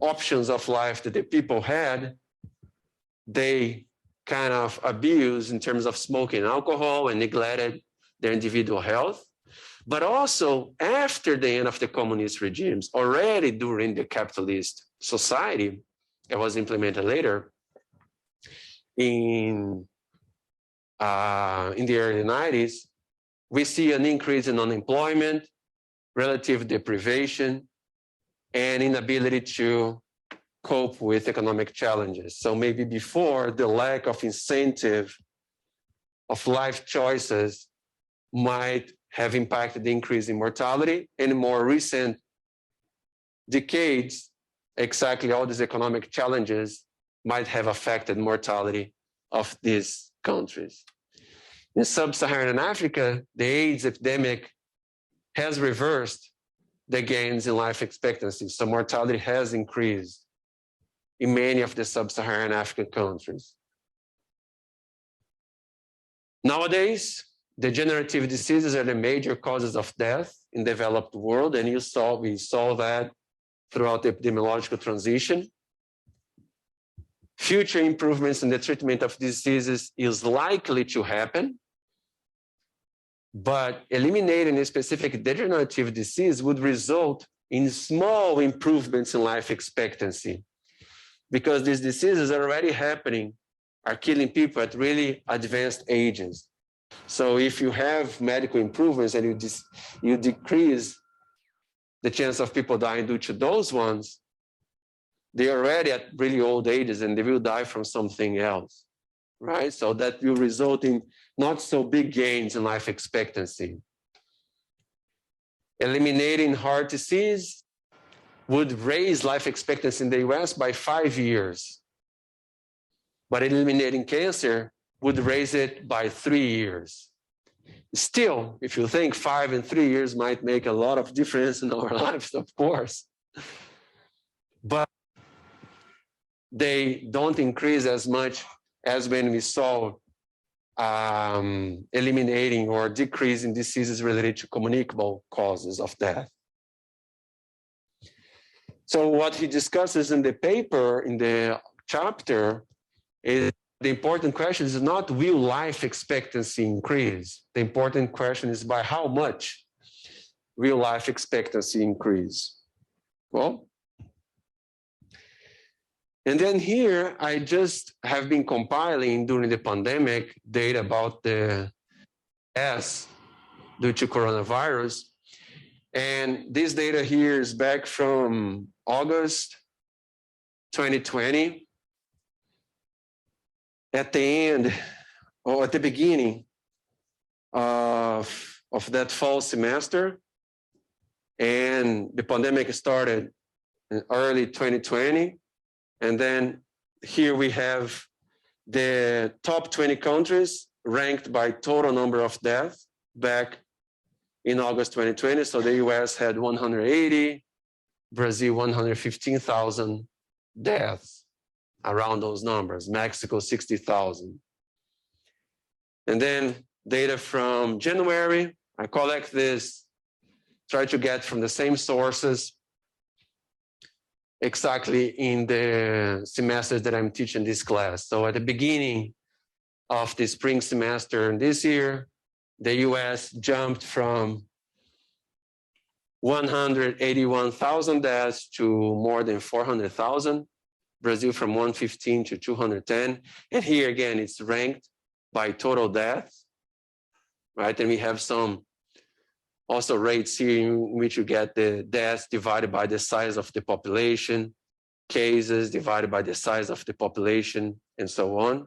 options of life that the people had, they kind of abused in terms of smoking and alcohol and neglected their individual health. But also after the end of the communist regimes, already during the capitalist society that was implemented later in the early 90s, we see an increase in unemployment, relative deprivation, and inability to cope with economic challenges. So maybe before, the lack of incentive of life choices might have impacted the increase in mortality. In more recent decades, exactly all these economic challenges might have affected mortality of these countries. In sub-Saharan Africa, the AIDS epidemic has reversed the gains in life expectancy. So mortality has increased in many of the sub-Saharan African countries. Nowadays, degenerative diseases are the major causes of death in the developed world, and we saw that throughout the epidemiological transition. Future improvements in the treatment of diseases is likely to happen, but eliminating a specific degenerative disease would result in small improvements in life expectancy, because these diseases are already happening, are killing people at really advanced ages. So if you have medical improvements and you decrease the chance of people dying due to those ones, they're already at really old ages and they will die from something else, right? So that will result in not so big gains in life expectancy. Eliminating heart disease would raise life expectancy in the US by 5 years. But eliminating cancer would raise it by 3 years. Still, if you think 5 and 3 years might make a lot of difference in our lives, of course. But they don't increase as much as when we saw eliminating or decreasing diseases related to communicable causes of death. So what he discusses in the paper, in the chapter, is the important question is not will life expectancy increase? The important question is by how much will life expectancy increase? Well, and then here I just have been compiling during the pandemic data about the deaths due to coronavirus. And this data here is back from August 2020. At the end, or at the beginning of that fall semester, and the pandemic started in early 2020. And then here we have the top 20 countries ranked by total number of deaths back in August 2020. So the US had 180, Brazil 115,000 deaths, around those numbers, Mexico 60,000. And then data from January, I collect this, try to get from the same sources exactly in the semesters that I'm teaching this class. So at the beginning of the spring semester this year, the US jumped from 181,000 deaths to more than 400,000. Brazil from 115 to 210. And here again, it's ranked by total deaths, right? And we have some also rates here in which you get the deaths divided by the size of the population, cases divided by the size of the population, and so on.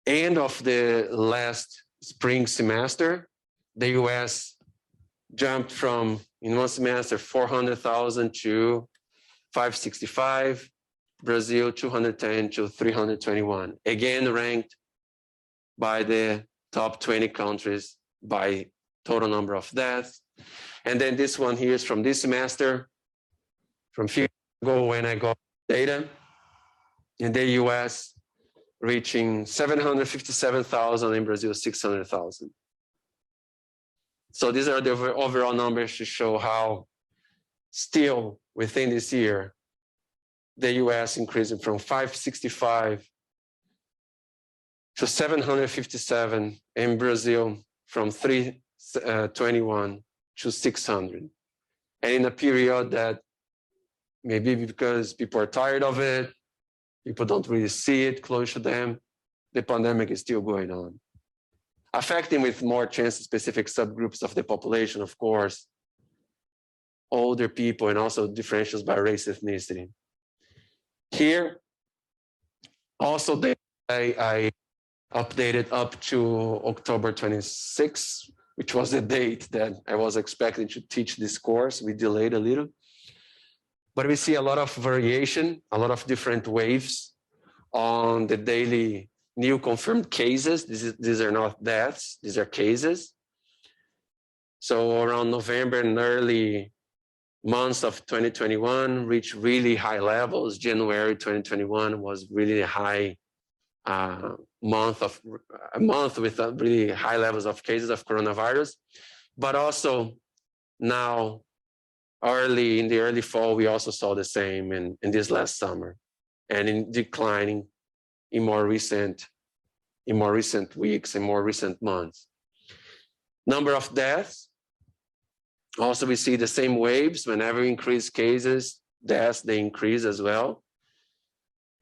End of the last spring semester, the US jumped from, in one semester, 400,000 to 565, Brazil 210 to 321. Again, ranked by the top 20 countries by total number of deaths. And then this one here is from this semester, from a few years ago when I got data in the US, reaching 757,000, in Brazil 600,000. So these are the overall numbers to show how still within this year, the US increasing from 565 to 757, and Brazil from 321 to 600. And in a period that maybe because people are tired of it, people don't really see it close to them, the pandemic is still going on. Affecting with more chance specific subgroups of the population, of course, older people, and also differentials by race, ethnicity. Here, also I updated up to October 26, which was the date that I was expecting to teach this course. We delayed a little. But we see a lot of variation, a lot of different waves on the daily new confirmed cases. These are not deaths, these are cases. So around November and early months of 2021 reached really high levels. January 2021 was really a high month with really high levels of cases of coronavirus. But also now, in the early fall, we also saw the same in this last summer, and in declining in more recent weeks and more recent months. Number of deaths. Also, we see the same waves. Whenever we increase cases, deaths, they increase as well.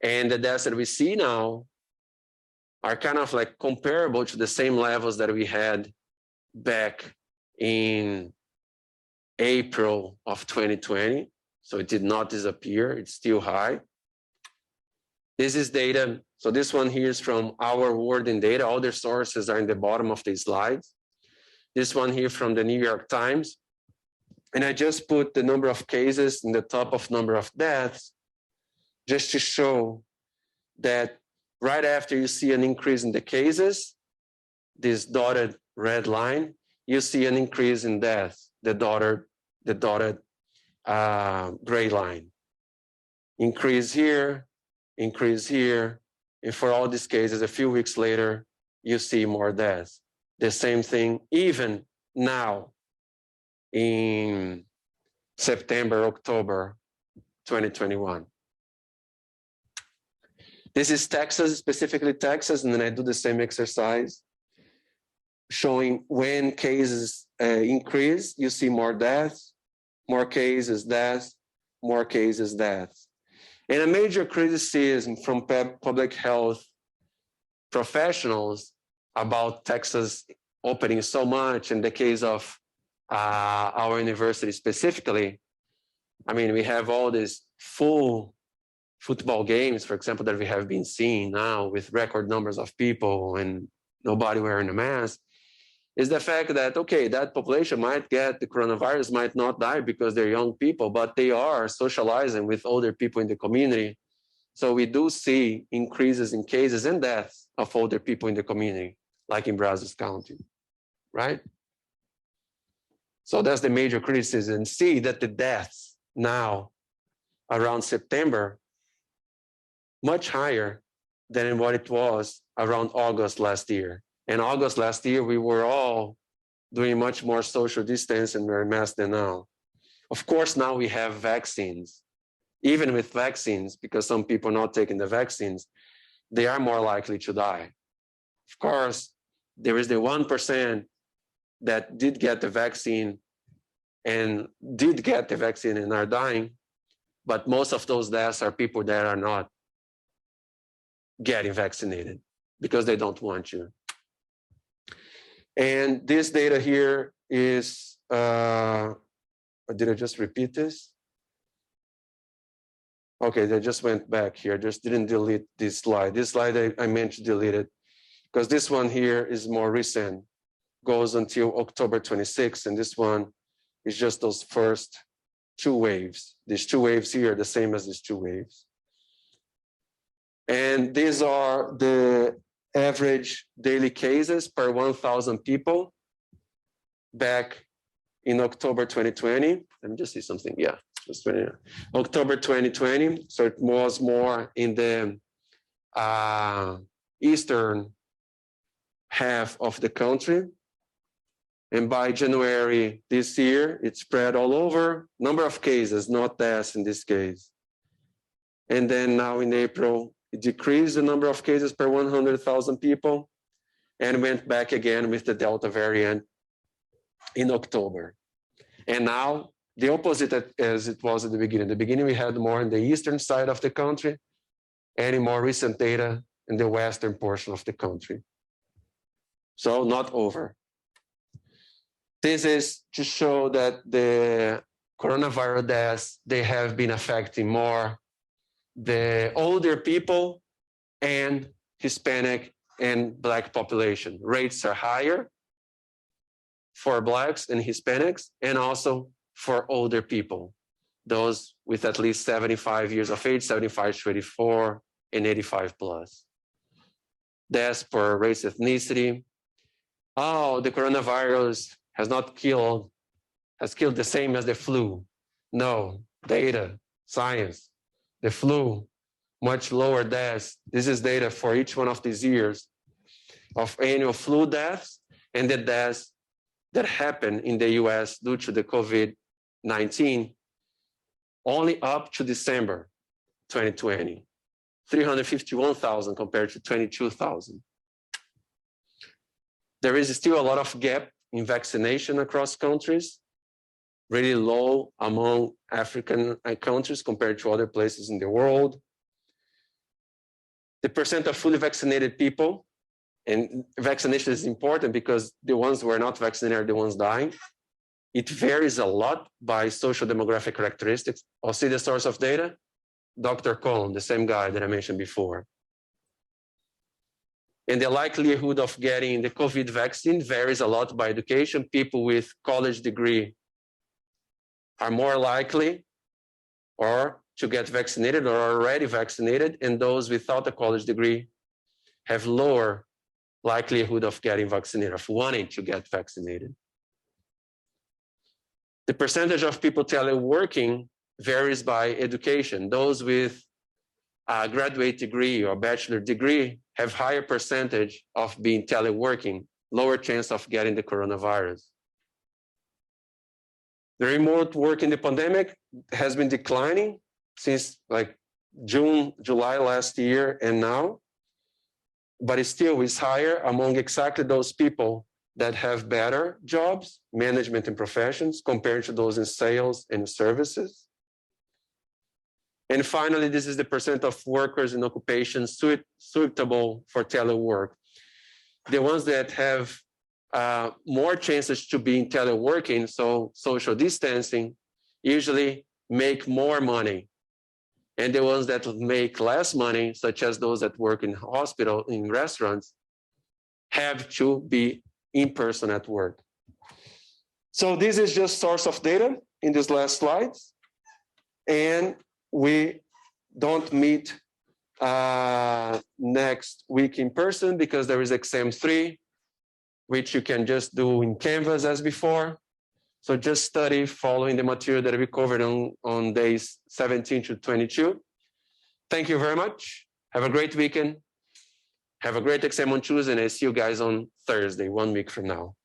And the deaths that we see now are kind of like comparable to the same levels that we had back in April of 2020. So it did not disappear, it's still high. This is data. So this one here is from Our World in Data. All the sources are in the bottom of the slides. This one here from the New York Times. And I just put the number of cases in the top of number of deaths, just to show that right after you see an increase in the cases, this dotted red line, you see an increase in deaths, the dotted gray line. Increase here, and for all these cases, a few weeks later, you see more deaths. The same thing even now in September, October 2021. This is Texas, specifically Texas, and then I do the same exercise, showing when cases increase, you see more deaths, more cases, deaths, more cases, deaths. And a major criticism from public health professionals about Texas opening so much in the case of our university specifically. I mean, we have all these full football games, for example, that we have been seeing now with record numbers of people and nobody wearing a mask, is the fact that, okay, that population might get the coronavirus, might not die because they're young people, but they are socializing with older people in the community. So we do see increases in cases and deaths of older people in the community, like in Brazos County, right? So that's the major criticism. See that the deaths now around September, much higher than what it was around August last year. In August last year, we were all doing much more social distance and wearing masks than now. Of course, now we have vaccines. Even with vaccines, because some people are not taking the vaccines, they are more likely to die. Of course, there is the 1% that did get the vaccine and are dying, but most of those deaths are people that are not getting vaccinated because they don't want to. And this data here is, did I just repeat this? Okay, they just went back here, just didn't delete this slide. This slide I meant to delete it because this one here is more recent, goes until October 26th, and this one is just those first two waves. These two waves here are the same as these two waves. And these are the average daily cases per 1,000 people back in October 2020. Let me just see something. Yeah, just October 2020. So it was more in the eastern half of the country. And by January this year, it spread all over. Number of cases, not deaths in this case. And then now in April, it decreased the number of cases per 100,000 people and went back again with the Delta variant in October. And now the opposite as it was at the beginning. At the beginning, we had more in the eastern side of the country and in more recent data in the western portion of the country. So not over. This is to show that the coronavirus deaths, they have been affecting more the older people and Hispanic and Black population. Rates are higher for Blacks and Hispanics, and also for older people, those with at least 75 years of age, 75 to 84, and 85 plus. Deaths per race, ethnicity. Oh, the coronavirus has killed the same as the flu. No, data, science. The flu, much lower deaths. This is data for each one of these years of annual flu deaths and the deaths that happen in the US due to the COVID-19 only up to December 2020, 351,000 compared to 22,000. There is still a lot of gap in vaccination across countries, really low among African countries compared to other places in the world. The percent of fully vaccinated people, and vaccination is important because the ones who are not vaccinated are the ones dying. It varies a lot by social demographic characteristics. I'll see the source of data, Dr. Cohn, the same guy that I mentioned before. And the likelihood of getting the COVID vaccine varies a lot by education. People with college degree are more likely or to get vaccinated or are already vaccinated, and those without a college degree have lower likelihood of getting vaccinated, of wanting to get vaccinated. The percentage of people teleworking varies by education. Those with a graduate degree or bachelor degree have higher percentage of being teleworking, lower chance of getting the coronavirus. The remote work in the pandemic has been declining since like June, July last year and now, but it still is higher among exactly those people that have better jobs, management and professions, compared to those in sales and services. And finally, this is the percent of workers in occupations suitable for telework. The ones that have more chances to be in teleworking, so social distancing, usually make more money. And the ones that make less money, such as those that work in hospital, in restaurants, have to be in person at work. So this is just source of data in these last slides. And we don't meet next week in person because there is exam 3, which you can just do in Canvas as before. So just study following the material that we covered on days 17 to 22. Thank you very much. Have a great weekend. Have a great exam on Tuesday, and I see you guys on Thursday, 1 week from now.